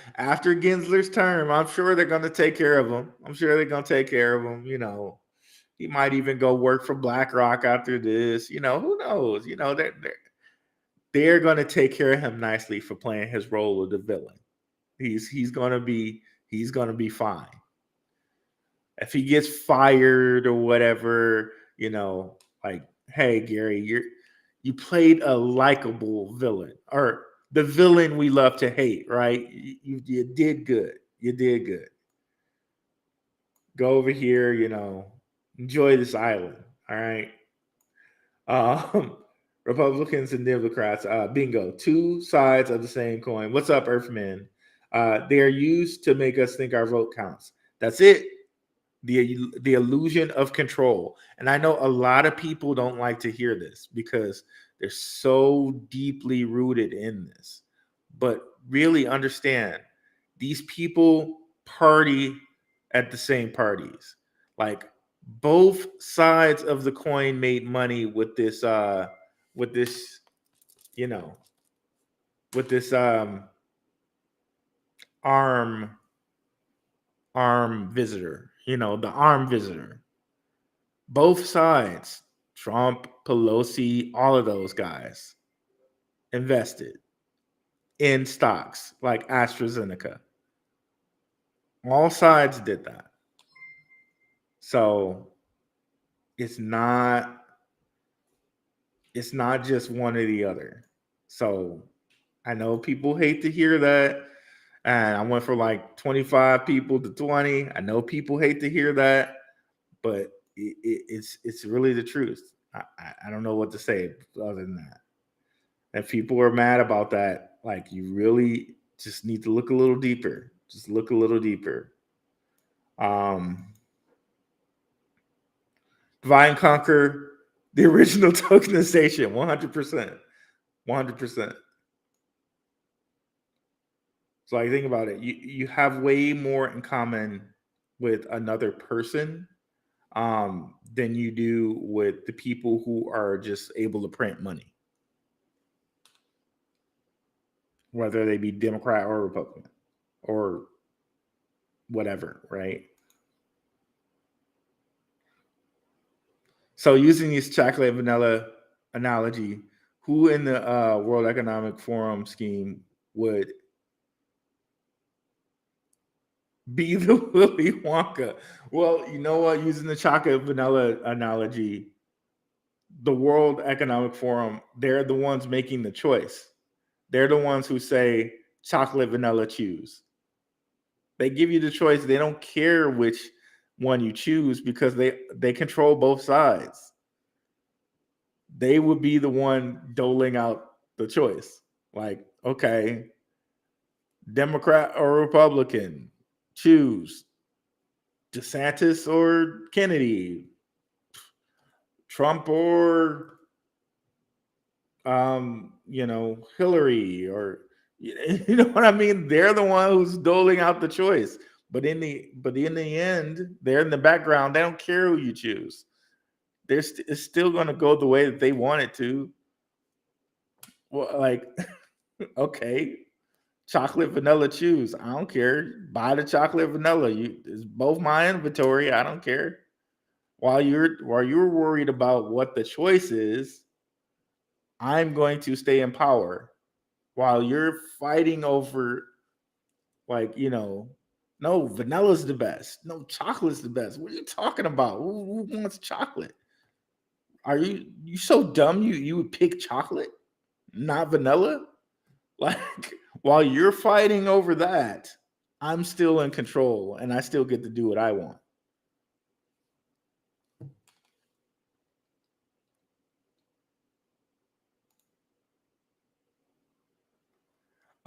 Gensler's term, I'm sure they're gonna take care of him. I'm sure they're gonna take care of him. He might even go work for BlackRock after this. Who knows? They're gonna take care of him nicely for playing his role of the villain. He's gonna be fine. If he gets fired or whatever, like, hey Gary, you played a likable villain, or the villain we love to hate, right? You did good. You did good. Go over here, enjoy this island. All right. Um, Republicans and Democrats, bingo, two sides of the same coin. What's up, Earthmen? They are used to make us think our vote counts. That's it. The illusion of control. And I know a lot of people don't like to hear this because they're so deeply rooted in this. But really understand, these people party at the same parties. Like, both sides of the coin made money with this with this, you know, with this arm visitor, the arm visitor. Both sides, Trump, Pelosi, all of those guys invested in stocks like AstraZeneca. All sides did that. So it's not just one or the other. So I know people hate to hear that. And I went from like 25 people to 20. I know people hate to hear that, but it's really the truth. I don't know what to say other than that. If people are mad about that, like, you really just need to look a little deeper. Just look a little deeper. Divide and conquer the original tokenization, 100%. 100%. So, like, think about it. You have way more in common with another person than you do with the people who are just able to print money, whether they be Democrat or Republican or whatever, right? So, using this chocolate and vanilla analogy, who in the World Economic Forum scheme would be the Willy Wonka? Well, you know what? Using the chocolate vanilla analogy, the World Economic Forum, they're the ones making the choice. They're the ones who say chocolate, vanilla, choose. They give you the choice. They don't care which one you choose because they control both sides. They would be the one doling out the choice. Like, okay, Democrat or Republican, choose DeSantis or Kennedy, Trump or Hillary, or you know what I mean? They're the one who's doling out the choice. But in the end, they're in the background. They don't care who you choose. It's still going to go the way that they want it to. Well, like, okay, chocolate vanilla choose. I don't care. Buy the chocolate vanilla. It's both my inventory. I don't care. While you're worried about what the choice is, I'm going to stay in power. While you're fighting over, like, no, vanilla's the best. No, chocolate's the best. What are you talking about? Who wants chocolate? Are you so dumb? You would pick chocolate, not vanilla? Like, while you're fighting over that, I'm still in control and I still get to do what I want.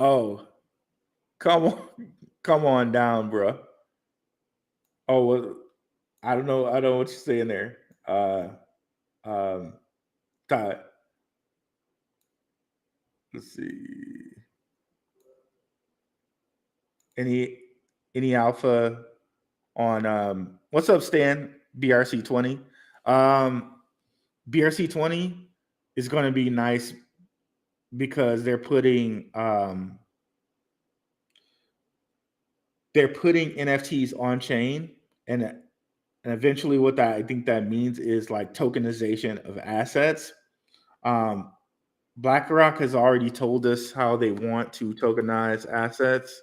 Oh, come on, come on down, bro. Oh, well, I don't know. I don't know what you're saying there. Um, Todd, let's see. Any any alpha on what's up, Stan? BRC20. Um, BRC20 is going to be nice because they're putting NFTs on chain, and eventually what that I think that means is like tokenization of assets. Um, BlackRock has already told us how they want to tokenize assets.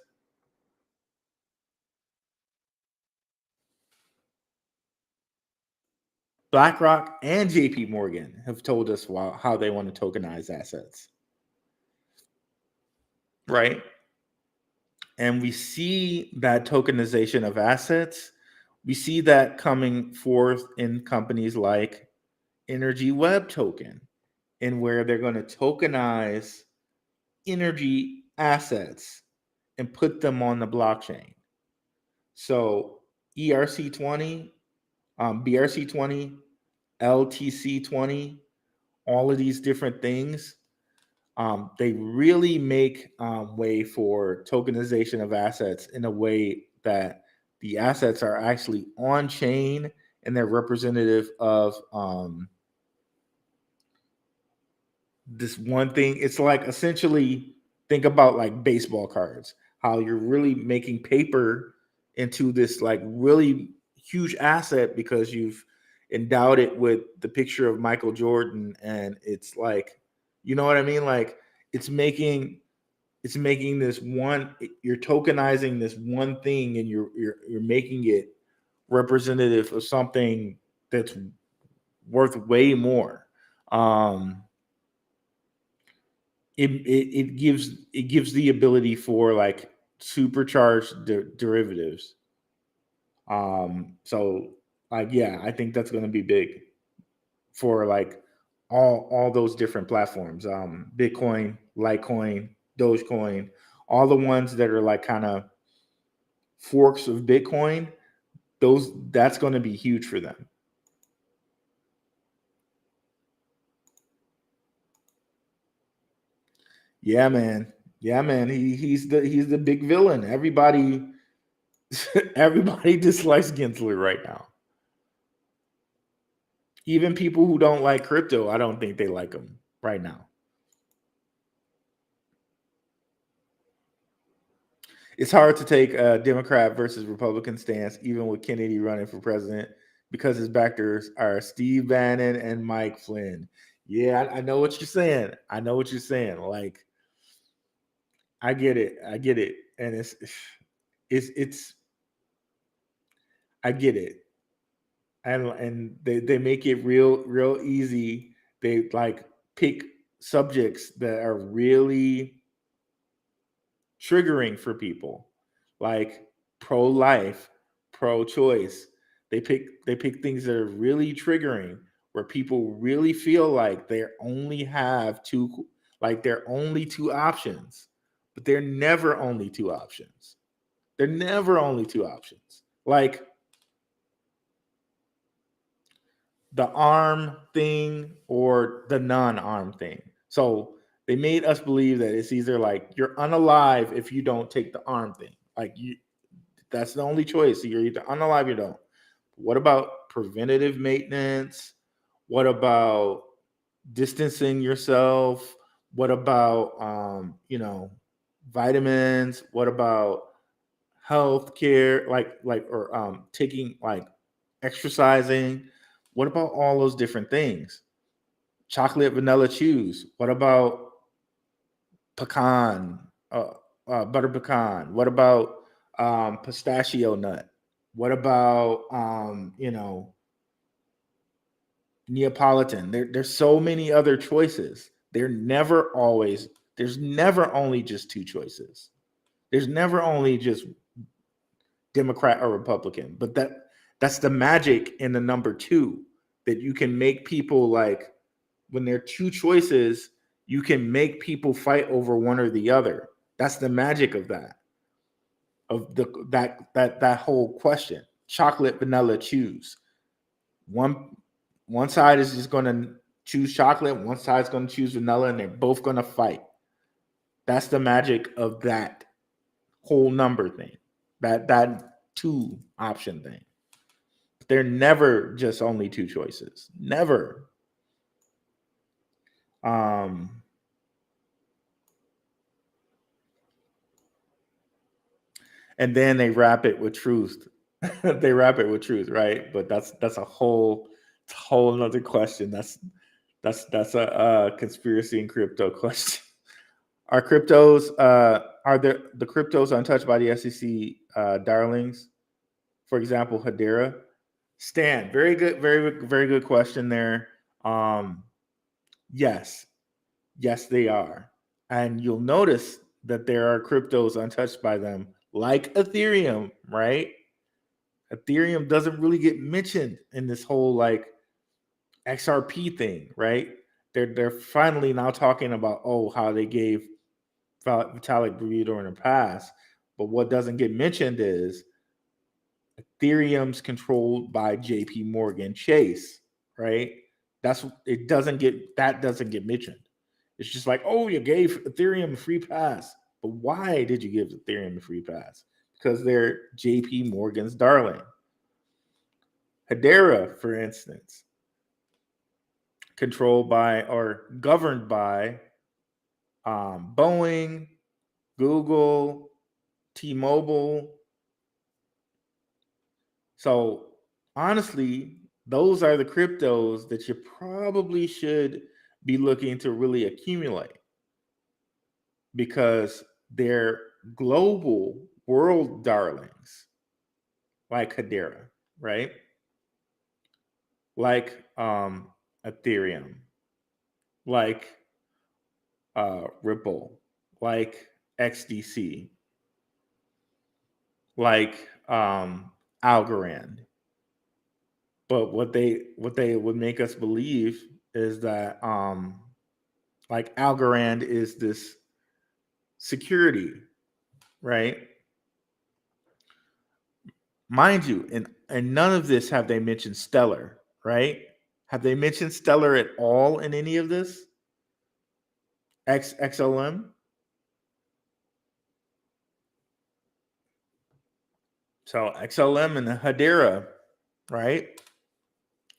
BlackRock and JP Morgan have told us how they want to tokenize assets, right? And we see that tokenization of assets. We see that coming forth in companies like Energy Web Token, in where they're going to tokenize energy assets and put them on the blockchain. So ERC20, BRC20, LTC20, all of these different things, they really make way for tokenization of assets in a way that the assets are actually on chain and they're representative of this one thing. It's like essentially think about like baseball cards, how you're really making paper into this like really huge asset because you've endowed it with the picture of Michael Jordan, and it's like, you know what I mean? Like it's making this one, you're tokenizing this one thing, and you're making it representative of something that's worth way more. Um it gives the ability for like supercharged derivatives. So like, yeah, I think that's going to be big for like all those different platforms. Bitcoin, Litecoin, Dogecoin, all the ones that are like kind of forks of Bitcoin. That's going to be huge for them. Yeah, man. Yeah, man. He's the big villain. Everybody dislikes Gensler right now. Even people who don't like crypto, I don't think they like him right now. It's hard to take a Democrat versus Republican stance, even with Kennedy running for president, because his backers are Steve Bannon and Mike Flynn. Yeah, I know what you're saying. I know what you're saying. Like, I get it. I get it. And it's I get it. And they make it real easy. They like pick subjects that are really triggering for people, like pro-life, pro-choice. They pick things that are really triggering, where people really feel like they're only two options, but they're never only two options. They're never only two options. Like the arm thing or the non-arm thing. So they made us believe that it's either like you're unalive if you don't take the arm thing. That's the only choice. You're either unalive or you don't. What about preventative maintenance? What about distancing yourself? What about vitamins? What about health care? Or taking like exercising? What about all those different things? Chocolate vanilla chews. What about pecan, butter pecan? What about pistachio nut? What about Neapolitan? There's so many other choices. There's never only just two choices. There's never only just Democrat or Republican. But that's the magic in the number two, that you can make people like, when there are two choices, you can make people fight over one or the other. That's the magic of that. That whole question. Chocolate, vanilla, choose. One side is just going to choose chocolate, one side is going to choose vanilla, and they're both going to fight. That's the magic of that whole number thing. That two option thing. They're never just only two choices. Never. And then they wrap it with truth. They wrap it with truth, right? But that's a whole another question. That's a conspiracy in crypto question. Are cryptos the cryptos untouched by the SEC darlings? For example, Hedera. Stan, very good, very good question there. Yes, they are, and you'll notice that there are cryptos untouched by them, like Ethereum, right? Ethereum doesn't really get mentioned in this whole like XRP thing, right? They're finally now talking about how they gave Vitalik Buterin in the past, but what doesn't get mentioned is Ethereum's controlled by J.P. Morgan Chase, right? Doesn't get mentioned. It's just like, you gave Ethereum a free pass, but why did you give Ethereum a free pass? Because they're J.P. Morgan's darling. Hedera, for instance, controlled by or governed by Boeing, Google, T-Mobile. So honestly, those are the cryptos that you probably should be looking to really accumulate, because they're global world darlings, like Hedera, right? Like Ethereum, like Ripple, like XDC, like Algorand. But what they would make us believe is that like Algorand is this security, right? Mind you, and none of this have they mentioned Stellar, right? Have they mentioned Stellar at all in any of this? XLM? So XLM and the Hedera, right?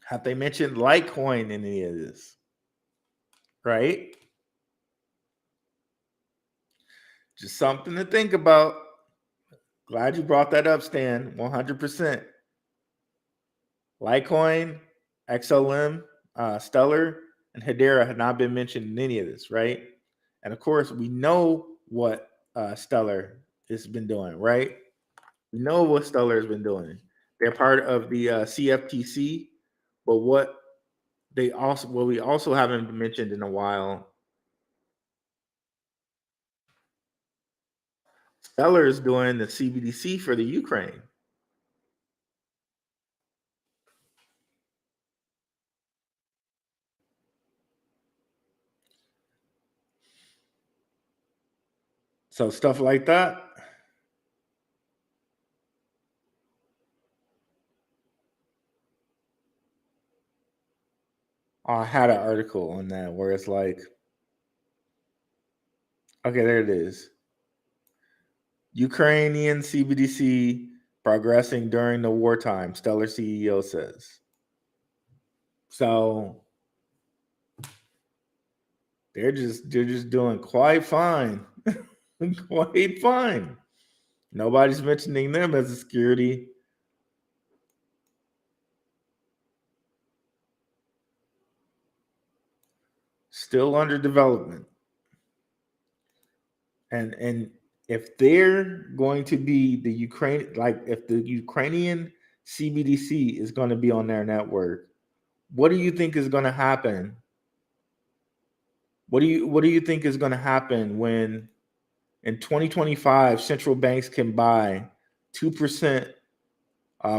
Have they mentioned Litecoin in any of this? Right? Just something to think about. Glad you brought that up, Stan. 100%. Litecoin, XLM, Stellar, and Hedera have not been mentioned in any of this, right? And of course, we know what Stellar has been doing, right? We know what Stellar has been doing. They're part of the CFTC, but what we also haven't mentioned in a while Stellar is doing the CBDC for the Ukraine. So stuff like that. I had an article on that where it's like, okay, there it is. Ukrainian CBDC progressing during the wartime, Stellar CEO says. So they're just doing quite fine. Quite fine. Nobody's mentioning them as a security. Still under development. And if they're going to be the Ukraine, like if the Ukrainian CBDC is going to be on their network, what do you think is going to happen? What do you think is going to happen when in 2025 central banks can buy 2%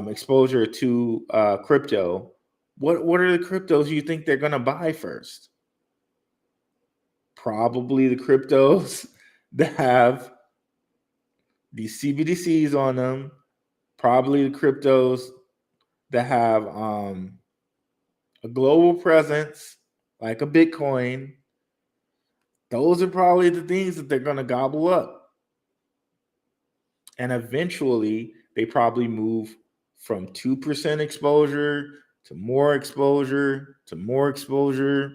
exposure to crypto? What are the cryptos you think they're going to buy first? Probably the cryptos that have these CBDCs on them. Probably the cryptos that have a global presence, like a Bitcoin. Those are probably the things that they're going to gobble up. And eventually, they probably move from 2% exposure to more exposure to more exposure.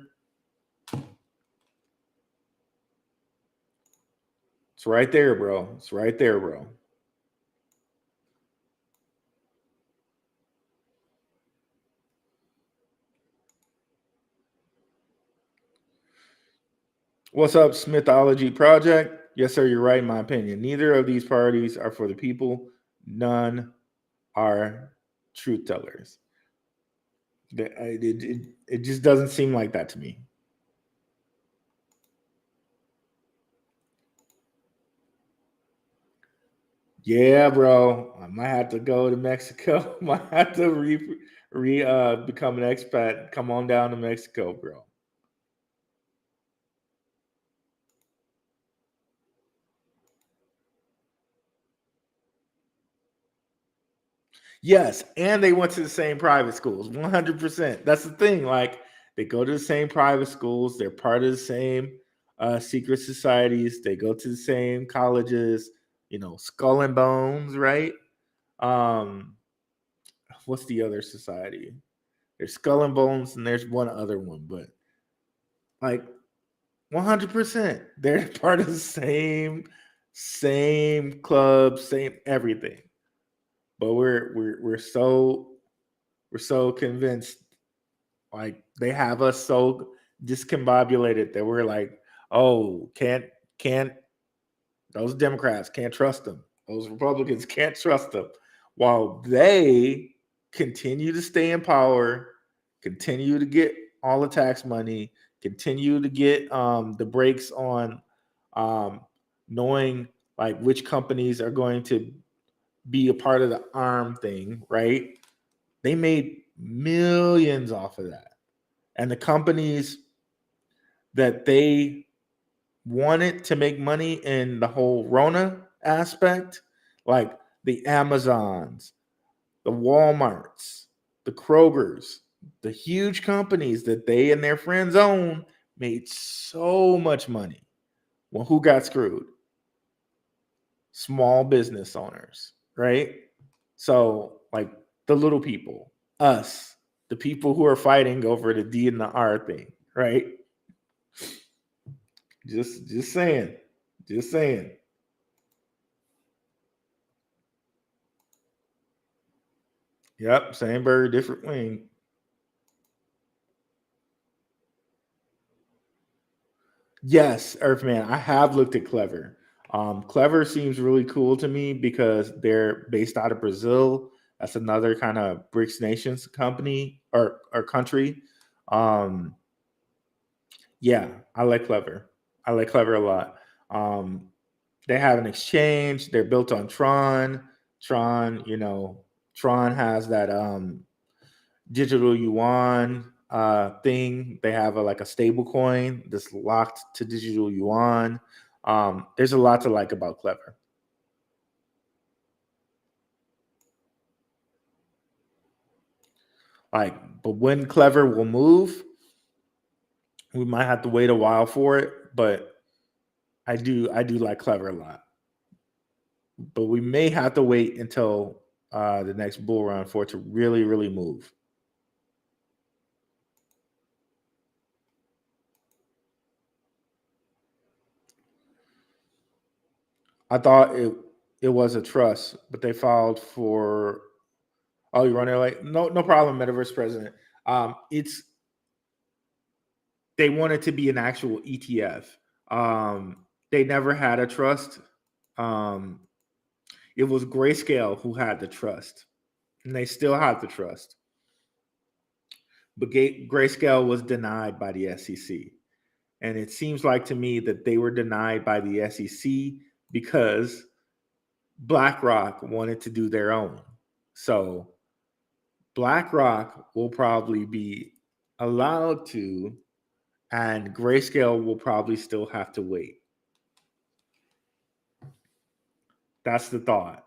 It's right there, bro. It's right there, bro. What's up, Smithology Project? Yes, sir, you're right, in my opinion. Neither of these parties are for the people. None are truth tellers. It just doesn't seem like that to me. Yeah, bro. I might have to go to Mexico. Might have to become an expat. Come on down to Mexico, bro. Yes, and they went to the same private schools, 100%. That's the thing. Like they go to the same private schools. They're part of the same secret societies. They go to the same colleges. You know, Skull and Bones, right? Um, what's the other society? There's Skull and Bones, and there's one other one, but like 100%, they're part of the same club, same everything. But we're so convinced, like they have us so discombobulated that we're like, oh, can't those Democrats can't trust them. Those Republicans can't trust them. While they continue to stay in power, continue to get all the tax money, continue to get the breaks on um, knowing like which companies are going to be a part of the arm thing, right? They made millions off of that. And the companies that they wanted to make money in the whole Rona aspect, like the Amazons, the Walmarts, the Krogers, the huge companies that they and their friends own, made so much money. Well, who got screwed? Small business owners, right? So, like the little people, us, the people who are fighting over the D and the R thing, right? Just saying. Just saying. Yep, same bird, different wing. Yes, Earthman, I have looked at Clever. Clever seems really cool to me because they're based out of Brazil. That's another kind of BRICS nations company or country. Um, yeah, I like Clever. I like Clever a lot. Um, They have an exchange. They're built on Tron. Tron, Tron has that digital yuan thing. They have like a stable coin that's locked to digital yuan. There's a lot to like about Clever. But when Clever will move, we might have to wait a while for it. But I do like Clever a lot. But we may have to wait until the next bull run for it to really, really move. I thought it was a trust, but they filed for. Oh, you running late? No problem, Metaverse President. It's They want it to be an actual ETF. They never had a trust. Um, it was Grayscale who had the trust, and they still have the trust. But Grayscale was denied by the SEC. And it seems like to me that they were denied by the SEC because BlackRock wanted to do their own. So BlackRock will probably be allowed to, and Grayscale will probably still have to wait. That's the thought.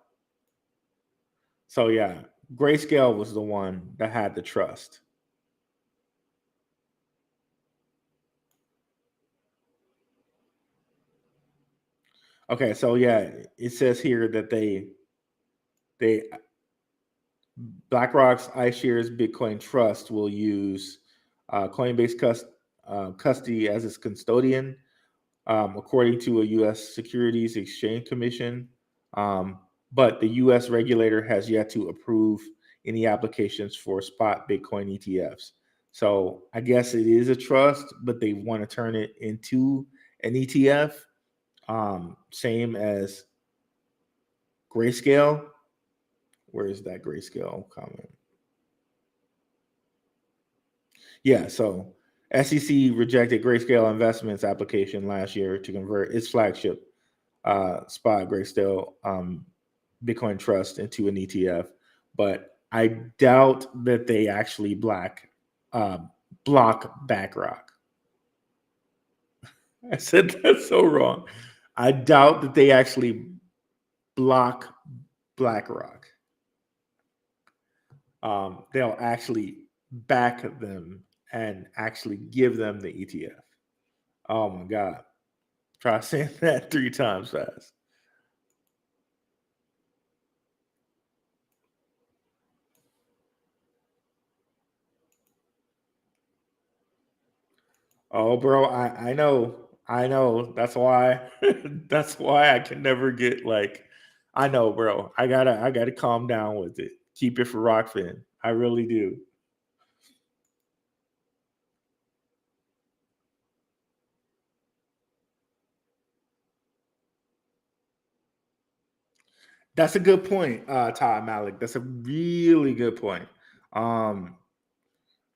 So yeah, Grayscale was the one that had the trust. Okay, so yeah, it says here that they BlackRock's iShares Bitcoin Trust will use Coinbase custody as its custodian, according to a U.S. Securities Exchange Commission. But the U.S. regulator has yet to approve any applications for spot Bitcoin ETFs. So I guess it is a trust, but they want to turn it into an ETF, same as Grayscale. Where is that Grayscale comment? Yeah, so SEC rejected Grayscale Investments application last year to convert its flagship spot Grayscale Bitcoin Trust into an ETF, but I doubt that they actually block BlackRock. I said that's so wrong. I doubt that they actually block BlackRock. They'll actually back them and actually give them the ETF. Oh my God. Try saying that 3 times fast. Oh, bro, I know. I know. That's why that's why I can never get I know, bro. I gotta calm down with it. Keep it for Rokfin. I really do. That's a good point, Todd Malik. That's a really good point. Um,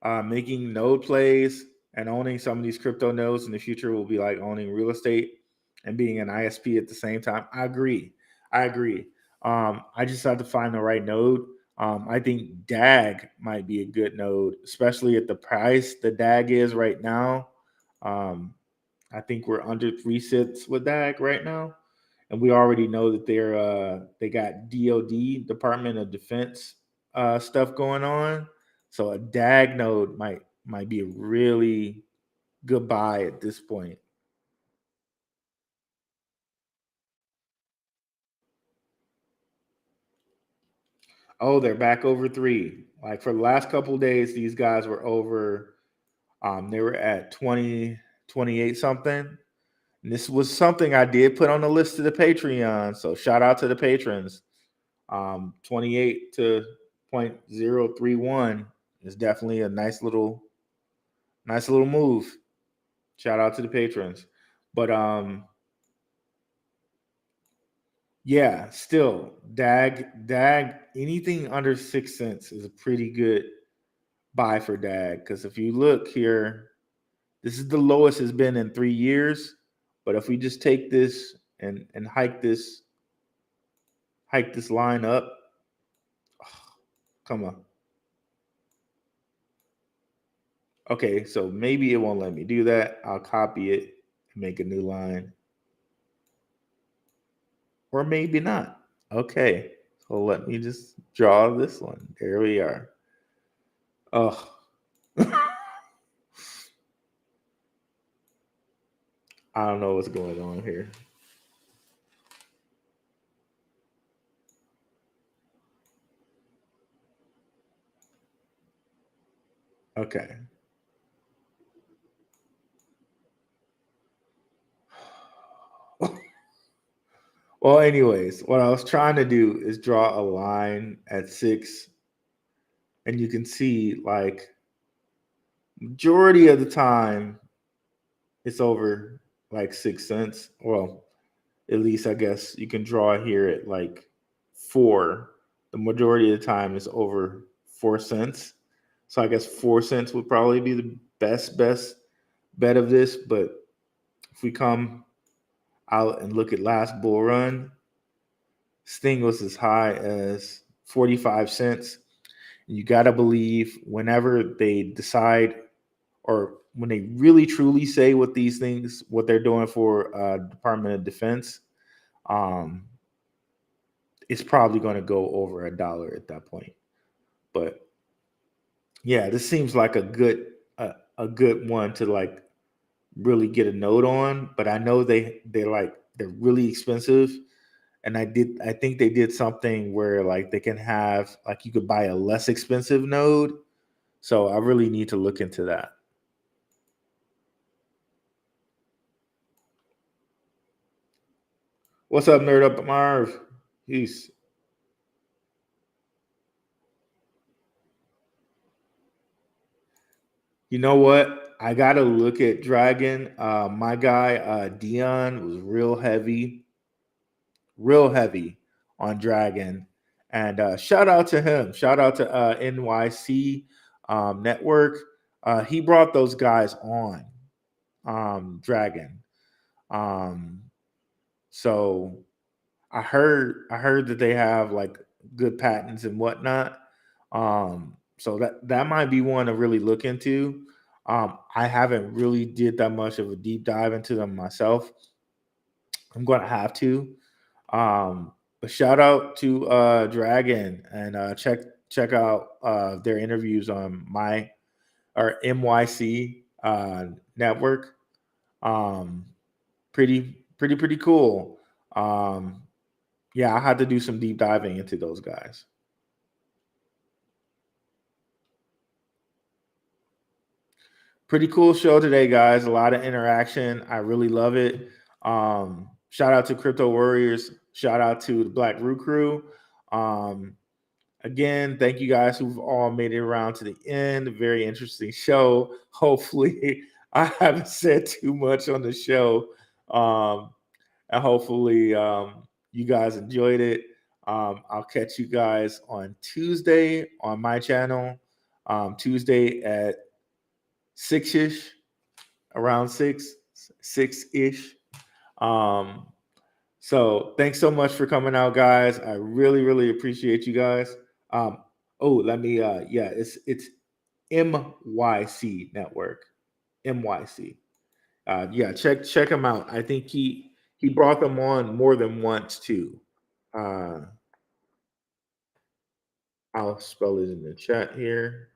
Making node plays and owning some of these crypto nodes in the future will be like owning real estate and being an ISP at the same time. I agree. I agree. I just have to find the right node. I think DAG might be a good node, especially at the price the DAG is right now. Um, I think we're under 3 cents with DAG right now, and we already know that they got DoD Department of Defense stuff going on. So a DAG node might be a really good buy at this point. Oh, they're back over 3. Like for the last couple of days, these guys were over. They were at 20, 28 something. And this was something I did put on the list of the Patreon. So shout out to the patrons. 28 to 0.031 is definitely a nice little move. Shout out to the patrons. But yeah, still DAG anything under 6 cents is a pretty good buy for DAG. Because if you look here, this is the lowest it's been in 3 years. But if we just take this and hike this line up. Come on. Okay, so maybe it won't let me do that. I'll copy it and make a new line. Or maybe not. Okay, so let me just draw this one. There we are. Oh. I don't know what's going on here. Okay. Well, anyways, what I was trying to do is draw a line at 6, and you can see like majority of the time it's over like 6 cents. Well, at least I guess you can draw here at like 4. The majority of the time is over 4 cents. So I guess 4 cents would probably be the best bet of this. But if we come out and look at last bull run, this thing was as high as 45 cents. And you got to believe whenever they decide, or when they really truly say what these things, what they're doing for Department of Defense, it's probably going to go over $1 at that point. But yeah, this seems like a good one to like really get a note on. But I know they're really expensive, and I think they did something where like they can have, like, you could buy a less expensive node. So I really need to look into that. What's up, Nerd Up Marv? Peace. You know what? I gotta look at Dragon. My guy Dion was real heavy on Dragon, and shout out to him. Shout out to NYC Network. He brought those guys on Dragon. So I heard that they have like good patents and whatnot. So that might be one to really look into. I haven't really did that much of a deep dive into them myself. I'm going to have to. But shout out to Dragon, and check out their interviews on MYC network. Pretty cool. Yeah, I had to do some deep diving into those guys. Pretty cool show today, guys. A lot of interaction. I really love it. Shout out to Crypto Warriors. Shout out to the Black Root Crew. Again, thank you guys who've all made it around to the end. Very interesting show. Hopefully, I haven't said too much on the show. And hopefully, you guys enjoyed it. I'll catch you guys on Tuesday on my channel. Tuesday at 6-ish, around 6-ish. So thanks so much for coming out, guys. I really appreciate you guys. Let me it's MYC Network. MYC. Check him out. I think he brought them on more than once too. I'll spell it in the chat here.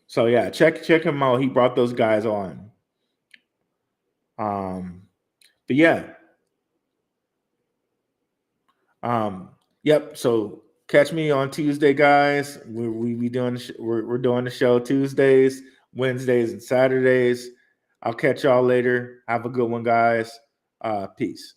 So yeah, check him out. He brought those guys on. But yeah. Yep. So catch me on Tuesday, guys. We're doing the show Tuesdays, Wednesdays, and Saturdays. I'll catch y'all later. Have a good one, guys. Peace.